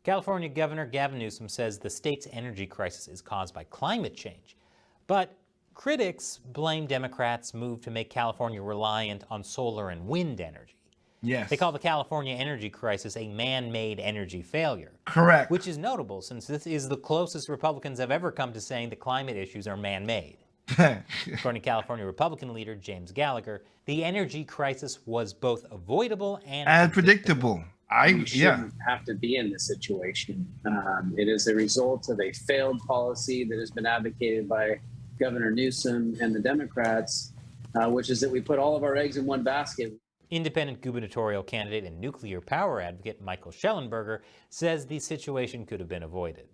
California Governor Gavin Newsom says the state's energy crisis is caused by climate change. But critics blame Democrats' move to make California reliant on solar and wind energy. Yes. They call the California energy crisis a man-made energy failure. Correct. Which is notable since this is the closest Republicans have ever come to saying that climate issues are man-made. According to California Republican leader James Gallagher, the energy crisis was both avoidable and predictable. We shouldn't have to be in this situation. It is a result of a failed policy that has been advocated by Governor Newsom and the Democrats, which is that we put all of our eggs in one basket. Independent gubernatorial candidate and nuclear power advocate Michael Schellenberger says the situation could have been avoided.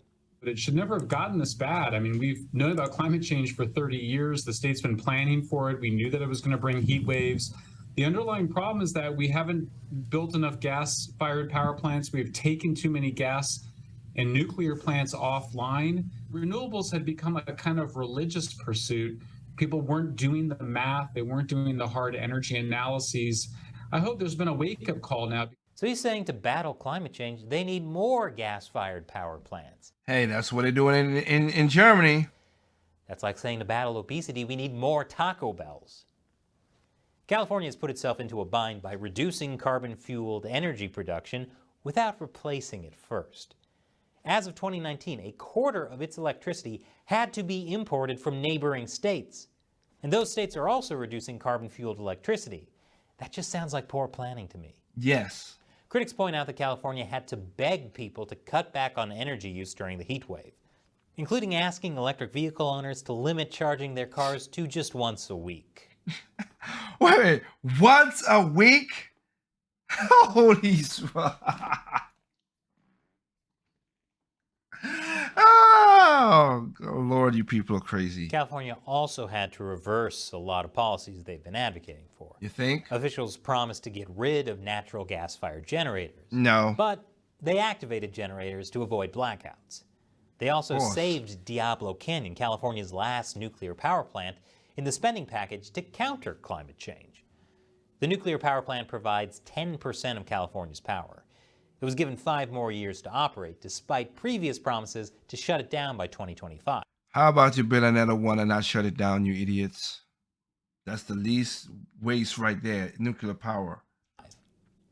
But it should never have gotten this bad. I mean, we've known about climate change for 30 years. The state's been planning for it. We knew that it was going to bring heat waves. The underlying problem is that we haven't built enough gas-fired power plants. We've taken too many gas and nuclear plants offline. Renewables had become a kind of religious pursuit. People weren't doing the math. They weren't doing the hard energy analyses. I hope there's been a wake-up call now. So he's saying to battle climate change, they need more gas-fired power plants. Hey, that's what they're doing in Germany. That's like saying to battle obesity, we need more Taco Bells. California has put itself into a bind by reducing carbon-fueled energy production without replacing it first. As of 2019, a quarter of its electricity had to be imported from neighboring states. And those states are also reducing carbon-fueled electricity. That just sounds like poor planning to me. Yes. Critics point out that California had to beg people to cut back on energy use during the heat wave, including asking electric vehicle owners to limit charging their cars to just once a week. Wait, once a week? Holy smokes. Oh, Lord, you people are crazy. California also had to reverse a lot of policies they've been advocating for. You think? Officials promised to get rid of natural gas-fired generators. No. But they activated generators to avoid blackouts. They also saved Diablo Canyon, California's last nuclear power plant, in the spending package to counter climate change. The nuclear power plant provides 10% of California's power. It was given 5 more years to operate, despite previous promises to shut it down by 2025. How about you build another one and not shut it down, you idiots? That's the least waste right there, nuclear power.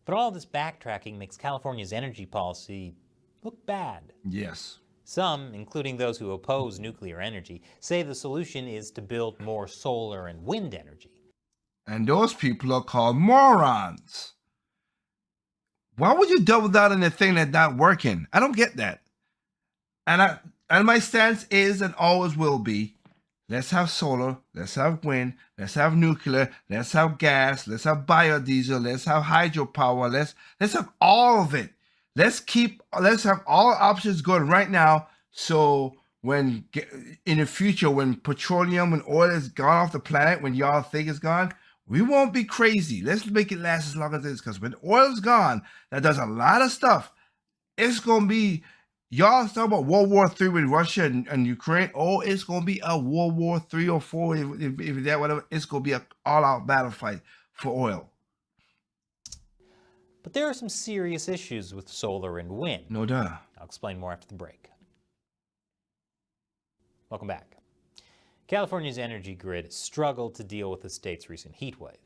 But all this backtracking makes California's energy policy look bad. Yes. Some, including those who oppose nuclear energy, say the solution is to build more solar and wind energy. And those people are called morons. Why would you double down on a thing that's not working? I don't get that. And my stance is and always will be, let's have solar, let's have wind, let's have nuclear, let's have gas, let's have biodiesel, let's have hydropower, let's have all of it. Let's have all options going right now. So when in the future, when petroleum and oil is gone off the planet, when y'all think it's gone, we won't be crazy. Let's make it last as long as it is. Because when oil's gone, that does a lot of stuff. It's gonna be, y'all talk about World War III with Russia and Ukraine. Oh, it's gonna be a World War III or IV, if that whatever. It's gonna be an all-out battle fight for oil. But there are some serious issues with solar and wind. No doubt. I'll explain more after the break. Welcome back. California's energy grid struggled to deal with the state's recent heat wave,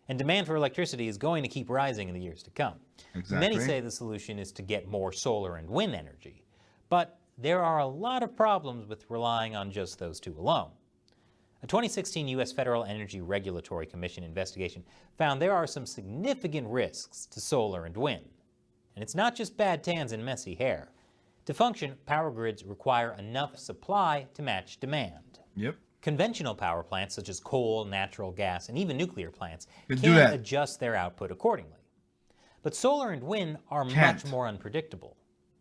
and demand for electricity is going to keep rising in the years to come. Exactly. Many say the solution is to get more solar and wind energy, but there are a lot of problems with relying on just those two alone. A 2016 U.S. Federal Energy Regulatory Commission investigation found there are some significant risks to solar and wind. And it's not just bad tans and messy hair. To function, power grids require enough supply to match demand. Yep. Conventional power plants such as coal, natural gas, and even nuclear plants can adjust their output accordingly. But solar and wind are much more unpredictable.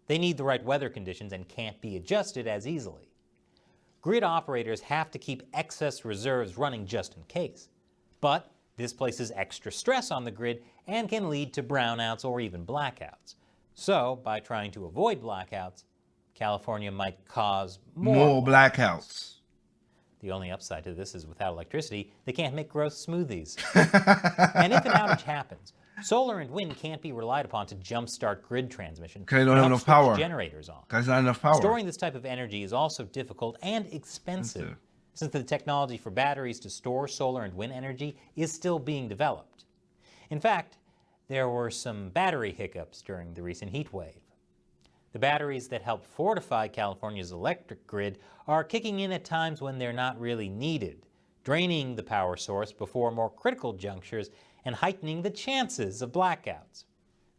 They need the right weather conditions and can't be adjusted as easily. Grid operators have to keep excess reserves running just in case. But this places extra stress on the grid and can lead to brownouts or even blackouts. So, by trying to avoid blackouts, California might cause more blackouts. The only upside to this is without electricity, they can't make gross smoothies. And if an outage happens, solar and wind can't be relied upon to jumpstart grid transmission. Because they don't have enough power. Generators on. Because not enough power. Storing this type of energy is also difficult and expensive, since the technology for batteries to store solar and wind energy is still being developed. In fact, there were some battery hiccups during the recent heat wave. The batteries that help fortify California's electric grid are kicking in at times when they're not really needed, draining the power source before more critical junctures and heightening the chances of blackouts.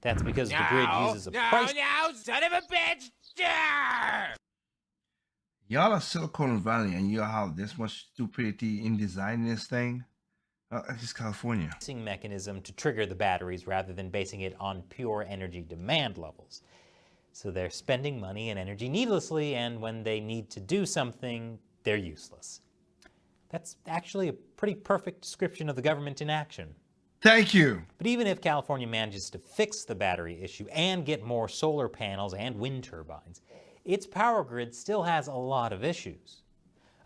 That's because the grid uses a price... No, son of a bitch! Y'all are Silicon Valley and you have this much stupidity in designing this thing? It's California. ...mechanism to trigger the batteries rather than basing it on pure energy demand levels. So they're spending money and energy needlessly, and when they need to do something, they're useless. That's actually a pretty perfect description of the government in action. Thank you. But even if California manages to fix the battery issue and get more solar panels and wind turbines, its power grid still has a lot of issues.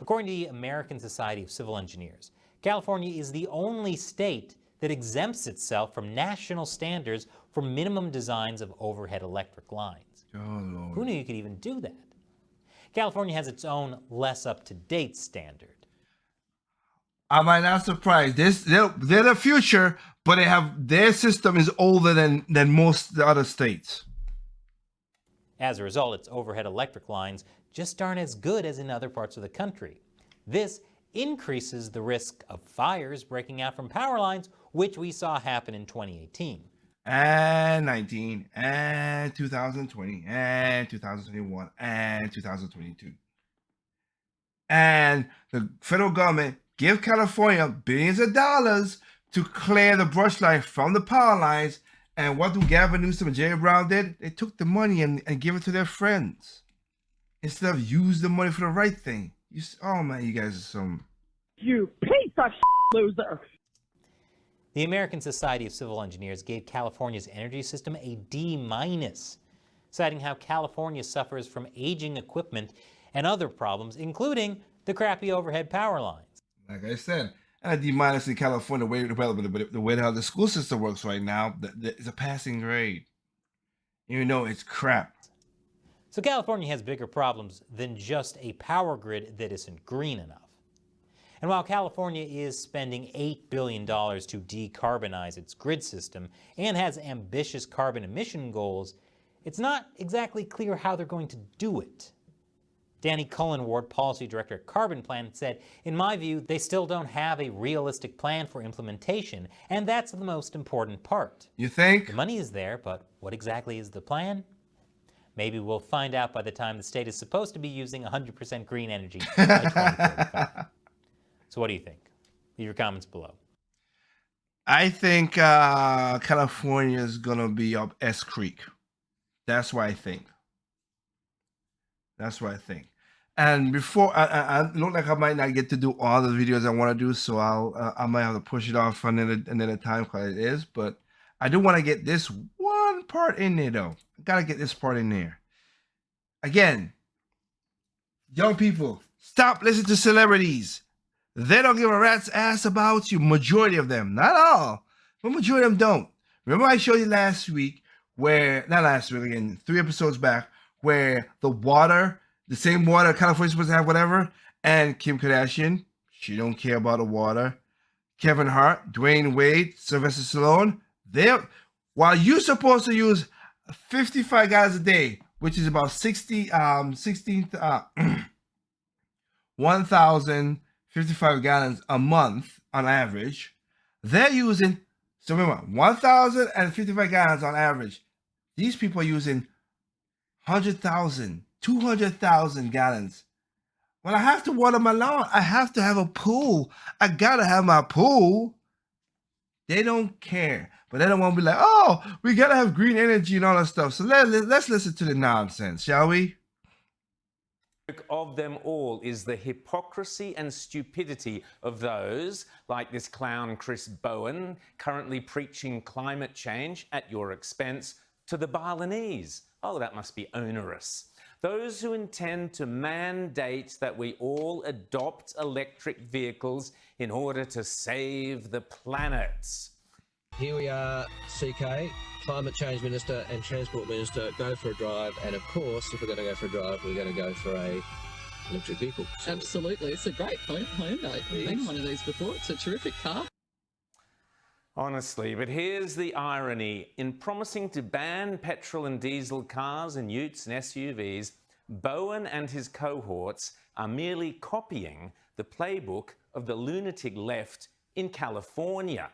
According to the American Society of Civil Engineers, California is the only state that exempts itself from national standards for minimum designs of overhead electric lines. Oh, Lord. Who knew you could even do that? California has its own less up-to-date standard. I might not surprise. They're the future, but their system is older than most the other states. As a result, its overhead electric lines just aren't as good as in other parts of the country. This increases the risk of fires breaking out from power lines, which we saw happen in 2018. And 19, and 2020, and 2021, and 2022. And the federal government gave California billions of dollars to clear the brush line from the power lines. And what do Gavin Newsom and Jerry Brown did? They took the money and gave it to their friends instead of use the money for the right thing. Oh man, you guys are some... You piece of loser. The American Society of Civil Engineers gave California's energy system a D-, citing how California suffers from aging equipment and other problems, including the crappy overhead power lines. Like I said, and a D- in California, the way how the school system works right now, it's a passing grade. Even though it's crap. So California has bigger problems than just a power grid that isn't green enough. And while California is spending $8 billion to decarbonize its grid system and has ambitious carbon emission goals, it's not exactly clear how they're going to do it. Danny Cullen-Ward, Policy Director at Carbon Plan, said, "In my view, they still don't have a realistic plan for implementation, and that's the most important part." You think? The money is there, but what exactly is the plan? Maybe we'll find out by the time the state is supposed to be using 100% green energy by 2035. So what do you think? Leave your comments below. I think California is going to be up S Creek. That's what I think. That's what I think. And before, I look like I might not get to do all the videos I want to do, so I might have to push it off for another time because it is. But I do want to get this one part in there, though. I got to get this part in there. Again, young people, stop listening to celebrities. They don't give a rat's ass about you. Majority of them. Not all, but majority of them don't. Remember I showed you last week where, not last week, again, 3 episodes back, where the water, the same water California's supposed to have, whatever, and Kim Kardashian, she don't care about the water. Kevin Hart, Dwayne Wade, Sylvester Stallone, while you're supposed to use 55 gallons a day, which is about 1,055 gallons a month on average, they're using, so remember, 1,055 gallons on average. These people are using 100,000, 200,000 gallons. When I have to water my lawn, I have to have a pool. I gotta have my pool. They don't care, but they don't want to be like, oh, we gotta have green energy and all that stuff. So let's listen to the nonsense, shall we? Of them all is the hypocrisy and stupidity of those like this clown Chris Bowen, currently preaching climate change at your expense to the Balinese. Oh, that must be onerous. Those who intend to mandate that we all adopt electric vehicles in order to save the planet. Here we are, CK, Climate Change Minister and Transport Minister, go for a drive. And of course, if we're going to go for a drive, we're going to go for a electric vehicle. Absolutely. It's a great Hyundai. I've been in one of these before. It's a terrific car. Honestly, but here's the irony. In promising to ban petrol and diesel cars and utes and SUVs, Bowen and his cohorts are merely copying the playbook of the lunatic left in California.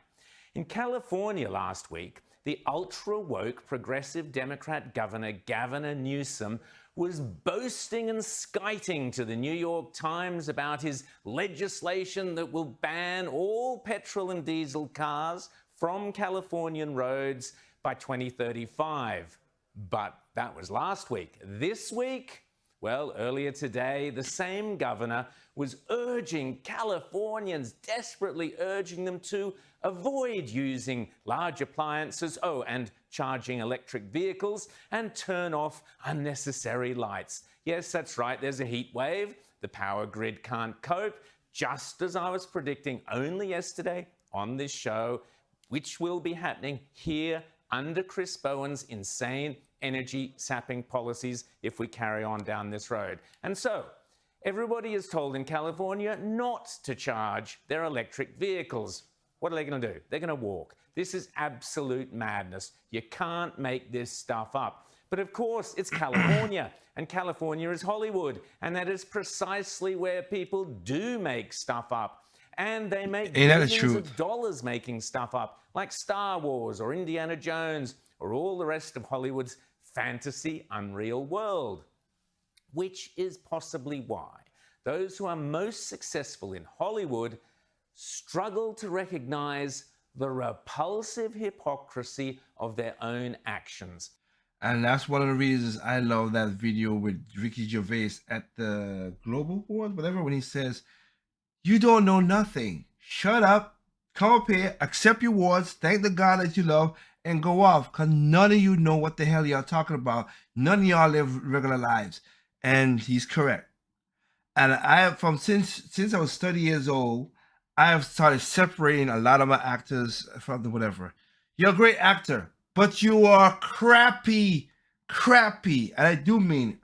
In California last week, the ultra-woke progressive Democrat Governor Gavin Newsom was boasting and skiting to the New York Times about his legislation that will ban all petrol and diesel cars from Californian roads by 2035. But that was last week. This week, well, earlier today, the same governor was urging Californians, desperately urging them to avoid using large appliances, and charging electric vehicles, and turn off unnecessary lights. Yes, that's right, there's a heat wave. The power grid can't cope, just as I was predicting only yesterday on this show, which will be happening here under Chris Bowen's insane energy sapping policies if we carry on down this road. And so, everybody is told in California not to charge their electric vehicles. What are they going to do? They're going to walk. This is absolute madness. You can't make this stuff up. But of course, it's California, and California is Hollywood, and that is precisely where people do make stuff up. And they make billions of dollars making stuff up, like Star Wars or Indiana Jones or all the rest of Hollywood's fantasy unreal world. Which is possibly why those who are most successful in Hollywood struggle to recognize the repulsive hypocrisy of their own actions. And that's one of the reasons I love that video with Ricky Gervais at the Global Awards, whatever, when he says, "You don't know nothing. Shut up, come up here, accept your awards, thank the God that you love, and go off, because none of you know what the hell y'all talking about. None of y'all live regular lives." And he's correct. And I have, since I was 30 years old, I have started separating a lot of my actors from the whatever. You're a great actor, but you are crappy. And I do mean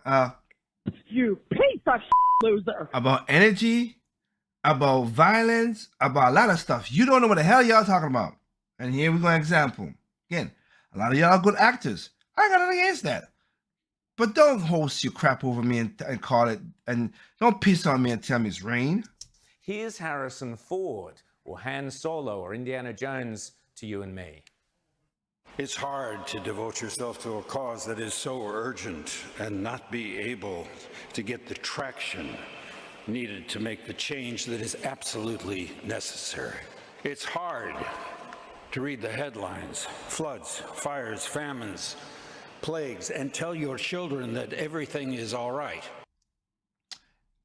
you piece of loser. About energy, about violence, about a lot of stuff. You don't know what the hell y'all talking about. And here we go, an example. Again, a lot of y'all are good actors. I ain't got nothing against that. But don't host your crap over me and call it, and don't piss on me and tell me it's rain. Here's Harrison Ford, or Han Solo, or Indiana Jones to you and me. It's hard to devote yourself to a cause that is so urgent and not be able to get the traction needed to make the change that is absolutely necessary. It's hard to read the headlines, floods, fires, famines, plagues, and tell your children that everything is all right.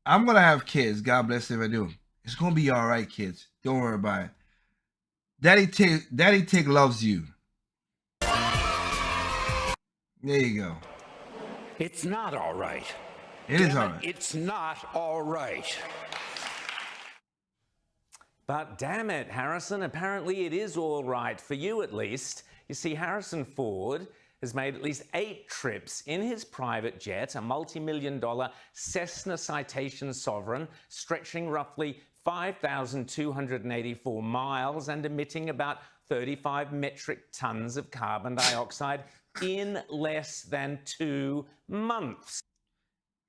I'm going to have kids. God bless if I do. It's going to be all right, kids. Don't worry about it. Daddy Tick loves you. There you go. It's not all right. It is all right. It's not all right. But damn it, Harrison, apparently it is all right, for you at least. You see, Harrison Ford has made at least 8 trips in his private jet, a multi-million-dollar Cessna Citation Sovereign, stretching roughly 5,284 miles and emitting about 35 metric tons of carbon dioxide in less than 2 months.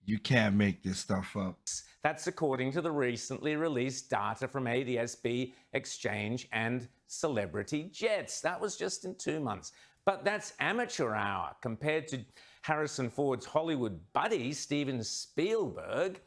You can't make this stuff up. That's according to the recently released data from ADSB Exchange and Celebrity Jets. That was just in 2 months. But that's amateur hour compared to Harrison Ford's Hollywood buddy, Steven Spielberg.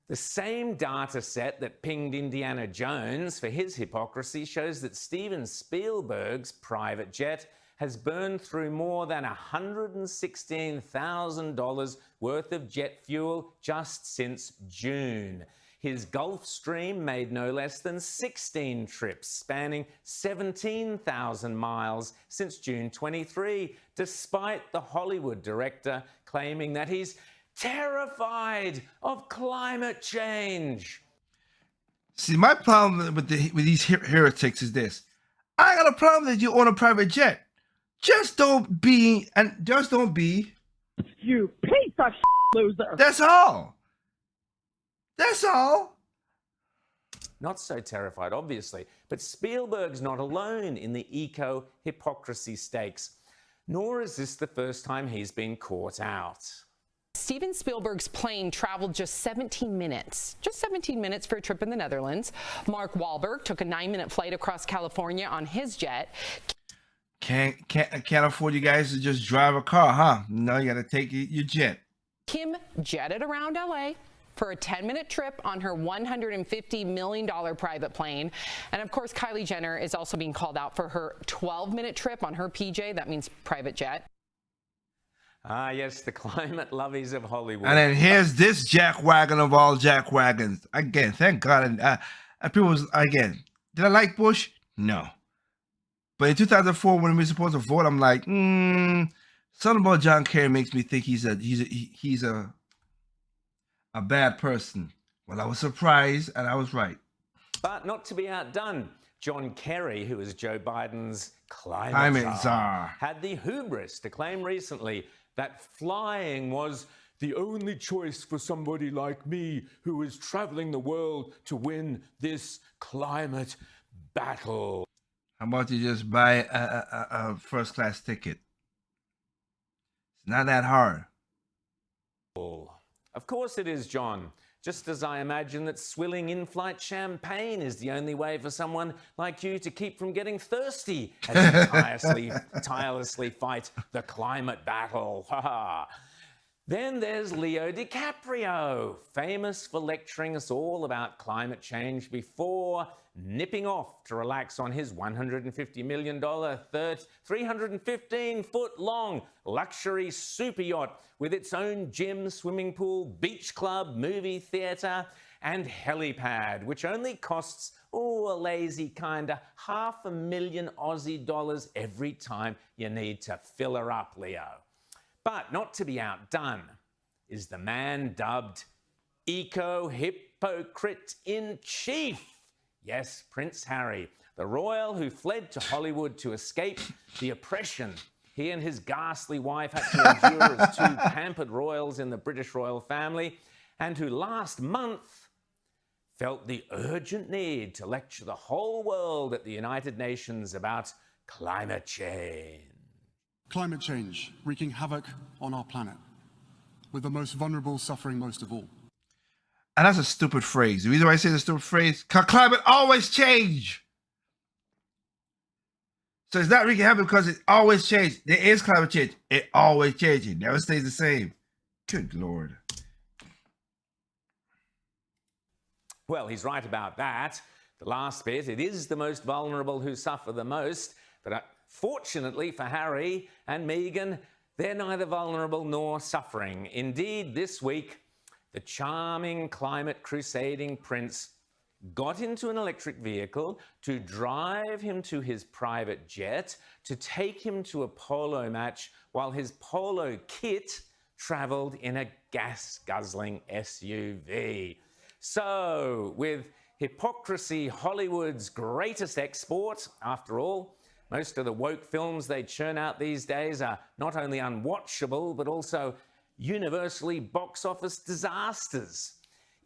The same data set that pinged Indiana Jones for his hypocrisy shows that Steven Spielberg's private jet has burned through more than $116,000 worth of jet fuel just since June. His Gulfstream made no less than 16 trips, spanning 17,000 miles since June 23, despite the Hollywood director claiming that he's terrified of climate change. See, my problem with these heretics is this. I got a problem that you own a private jet. Just don't be. You piece of loser. That's all. That's all. Not so terrified, obviously, but Spielberg's not alone in the eco-hypocrisy stakes, nor is this the first time he's been caught out. Steven Spielberg's plane traveled just 17 minutes for a trip in the Netherlands. Mark Wahlberg took a 9-minute flight across California on his jet. Can't afford you guys to just drive a car, huh? No, you got to take your jet. Kim jetted around LA for a 10-minute trip on her $150 million private plane. And of course, Kylie Jenner is also being called out for her 12-minute trip on her PJ, that means private jet. Ah, yes, the climate lovies of Hollywood. And then here's this jackwagon of all jackwagons. Again, thank God. And people was, again, did I like Bush? No. But in 2004, when we were supposed to vote, I'm like, something about John Kerry makes me think he's a bad person. Well, I was surprised, and I was right. But not to be outdone, John Kerry, who is Joe Biden's climate czar, had the hubris to claim recently that flying was the only choice for somebody like me who is traveling the world to win this climate battle. How about you just buy a first-class ticket? It's not that hard. Of course it is, John. Just as I imagine that swilling in-flight champagne is the only way for someone like you to keep from getting thirsty as you tirelessly fight the climate battle. Then there's Leo DiCaprio, famous for lecturing us all about climate change before nipping off to relax on his $150 million, 315-foot-long luxury super yacht with its own gym, swimming pool, beach club, movie theatre, and helipad, which only costs, a lazy kinda $500,000 Aussie dollars every time you need to fill her up, Leo. But not to be outdone is the man dubbed eco-hypocrite-in-chief. Yes, Prince Harry, the royal who fled to Hollywood to escape the oppression he and his ghastly wife had to endure as two pampered royals in the British royal family, and who last month felt the urgent need to lecture the whole world at the United Nations about climate change. Climate change wreaking havoc on our planet, with the most vulnerable suffering most of all. And that's a stupid phrase. The reason why I say the stupid phrase, because climate always change. So it's not wreaking havoc because it always changes. There is climate change. It always changes. It never stays the same. Good Lord. Well, he's right about that. The last bit, it is the most vulnerable who suffer the most, but fortunately for Harry and Meghan, they're neither vulnerable nor suffering. Indeed, this week, the charming climate crusading prince got into an electric vehicle to drive him to his private jet, to take him to a polo match, while his polo kit travelled in a gas-guzzling SUV. So, with hypocrisy Hollywood's greatest export, after all, most of the woke films they churn out these days are not only unwatchable, but also universally box office disasters.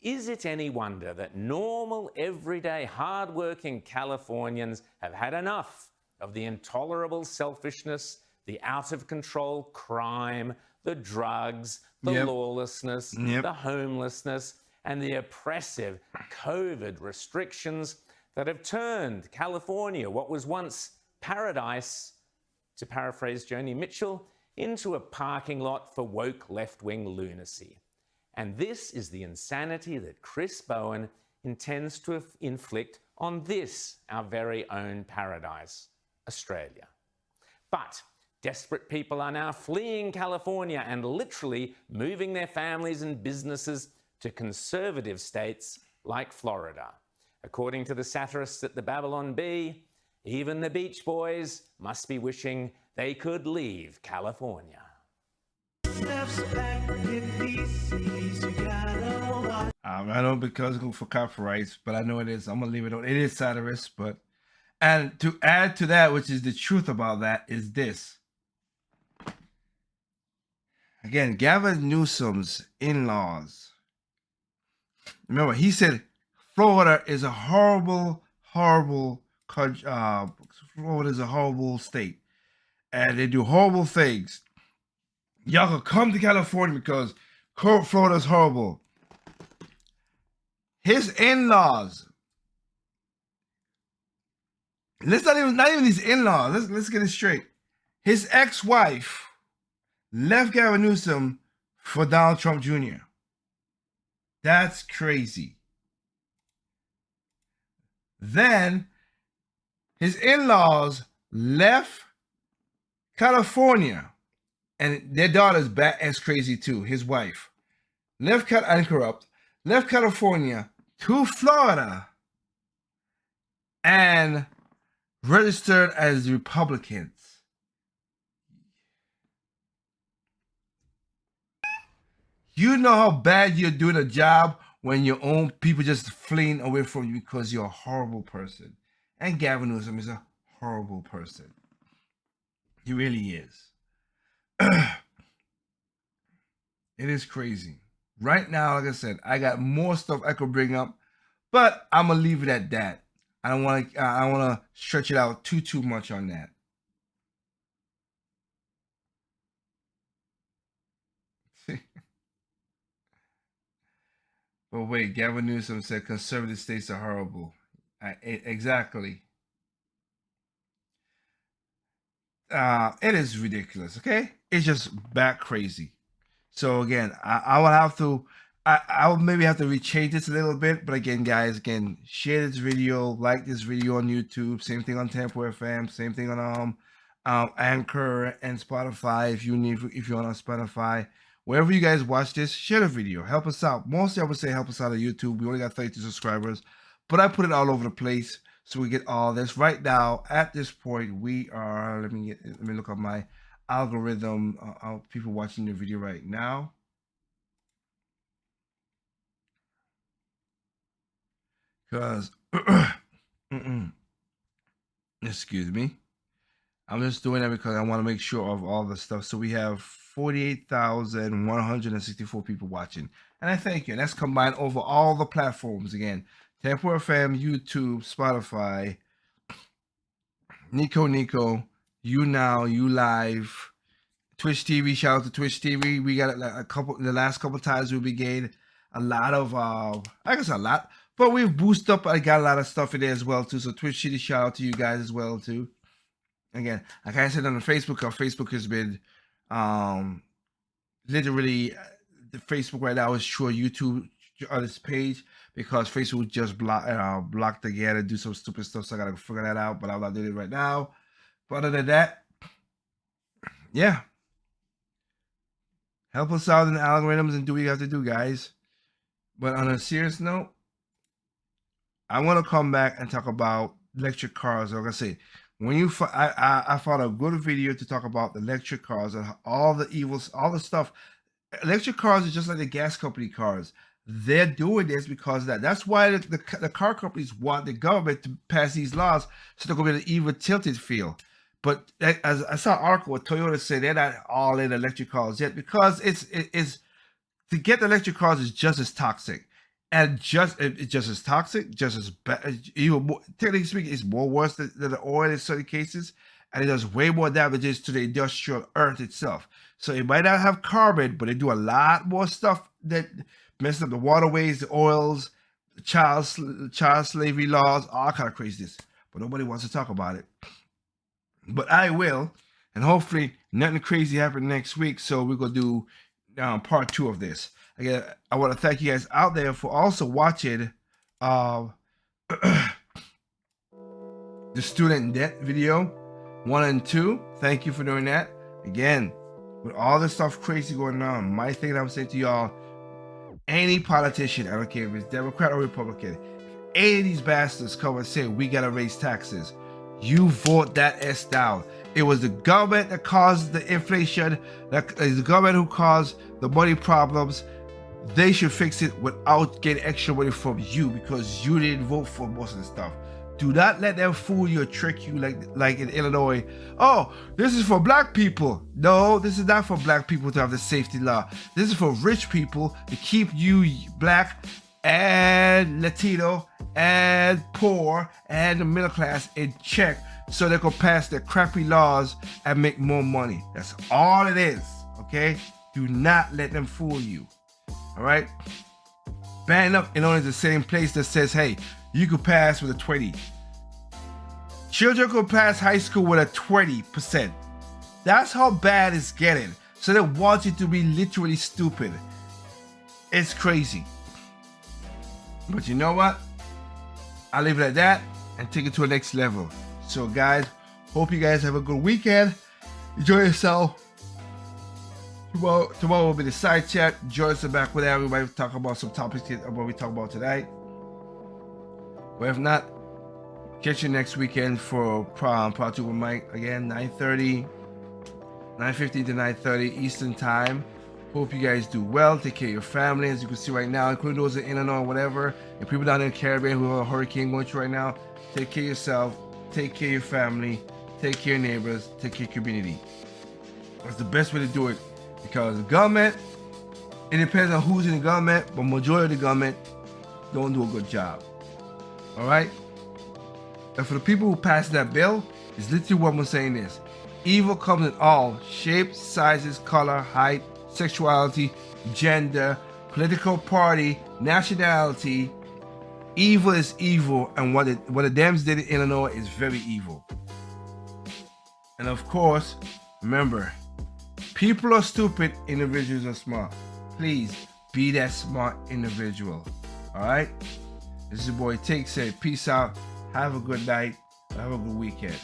Is it any wonder that normal, everyday, hard-working Californians have had enough of the intolerable selfishness, the out-of-control crime, the drugs, the lawlessness, the homelessness, and the oppressive COVID restrictions that have turned California, what was once paradise, to paraphrase Joni Mitchell, into a parking lot for woke left-wing lunacy. And this is the insanity that Chris Bowen intends to inflict on this, our very own paradise, Australia. But desperate people are now fleeing California and literally moving their families and businesses to conservative states like Florida. According to the satirists at the Babylon Bee, even the Beach Boys must be wishing they could leave California. I know because for copyrights, but I know it is. I'm gonna leave it on. It is satirist, but and to add to that, which is the truth about that, is this. Again, Gavin Newsom's in-laws. Remember, he said Florida is a horrible country. Florida is a horrible state, and they do horrible things. Y'all can come to California because Florida is horrible. His in-laws. Let's not even his in-laws. Let's get it straight. His ex-wife left Gavin Newsom for Donald Trump Jr. That's crazy. Then his in-laws left California, and their daughter's back as crazy too. His wife left California to Florida and registered as Republicans. You know how bad you're doing a job when your own people just fleeing away from you because you're a horrible person. And Gavin Newsom is a horrible person. He really is. It is crazy. Right now, like I said, I got more stuff I could bring up, but I'm gonna leave it at that. I don't want to stretch it out too much on that. But wait, Gavin Newsom said conservative states are horrible. Exactly. It is ridiculous. Okay, it's just back crazy. So again, I will have to. I will maybe have to rechange this a little bit. But again, guys, share this video, like this video on YouTube. Same thing on Tempo FM. Same thing on Anchor and Spotify. If you're on Spotify, wherever you guys watch this, share the video. Help us out. Mostly, I would say help us out on YouTube. We only got 32 subscribers, but I put it all over the place so we get all this. Right now, at this point, we are. Let me look at my algorithm of people watching the video right now. Because, excuse me, I'm just doing that because I want to make sure of all the stuff. So we have 48,164 people watching, and I thank you. And that's combined over all the platforms again: Tempo FM, YouTube, Spotify, Nico, You Now, You Live, Twitch TV. Shout out to Twitch TV. We got the last couple times we gained a lot of, I guess a lot. But we've boosted up. I got a lot of stuff in there as well too. So Twitch City, shout out to you guys as well too. Again, like I said on the Facebook, our Facebook has been literally the Facebook right now is sure YouTube on this page because Facebook just blocked again and do some stupid stuff. So I gotta figure that out. But I'm not doing it right now. But other than that, yeah. Help us out in the algorithms and do what you have to do, guys. But on a serious note, I want to come back and talk about electric cars. Like I said, when I found a good video to talk about the electric cars and all the evils, all the stuff. Electric cars are just like the gas company cars. They're doing this because that's why the car companies want the government to pass these laws so they're going to be an even tilted feel. But as I saw an article where Toyota said they're not all in electric cars yet because it's to get the electric cars is just as toxic. And it's just as toxic, just as bad. Even more, technically speaking, it's more worse than the oil in certain cases, and it does way more damages to the industrial earth itself. So it might not have carbon, but they do a lot more stuff that messes up the waterways, the oils, the child slavery laws, all kind of craziness. But nobody wants to talk about it. But I will, and hopefully nothing crazy happens next week. So we're gonna do part 2 of this. Again, I want to thank you guys out there for also watching the student debt video 1 and 2. Thank you for doing that. Again, with all this stuff crazy going on, my thing that I'm saying to y'all, any politician, I don't care if it's Democrat or Republican, if any of these bastards come and say we gotta raise taxes, you vote that S down. It was the government that caused the inflation. That is the government who caused the money problems. They should fix it without getting extra money from you because you didn't vote for most of the stuff. Do not let them fool you or trick you like in Illinois. Oh, this is for black people. No, this is not for black people to have the safety law. This is for rich people to keep you black and Latino and poor and the middle class in check so they can pass their crappy laws and make more money. That's all it is, okay? Do not let them fool you. All right, band up in only the same place that says, hey, you could pass with a 20. Children could pass high school with a 20%. That's how bad it's getting. So they want you to be literally stupid. It's crazy. But you know what? I'll leave it at that and take it to the next level. So guys, hope you guys have a good weekend. Enjoy yourself. Tomorrow will be the side chat. Join us back with that. We might talk about some topics of what we talk about tonight. But if not, catch you next weekend for Part 2 with Mike. Again, 9:15 to 9:30 Eastern Time. Hope you guys do well. Take care of your family. As you can see right now, including those in Illinois or whatever, and people down in the Caribbean who have a hurricane going through right now, take care of yourself. Take care of your family. Take care of your neighbors. Take care of your community. That's the best way to do it. Because the government, it depends on who's in the government, but majority of the government don't do a good job. All right? And for the people who passed that bill, it's literally what I'm saying is, evil comes in all shapes, sizes, color, height, sexuality, gender, political party, nationality. Evil is evil, and what the Dems did in Illinois is very evil. And of course, remember, people are stupid, individuals are smart. Please be that smart individual. All right? This is your boy Take Say. Peace out. Have a good night. Have a good weekend.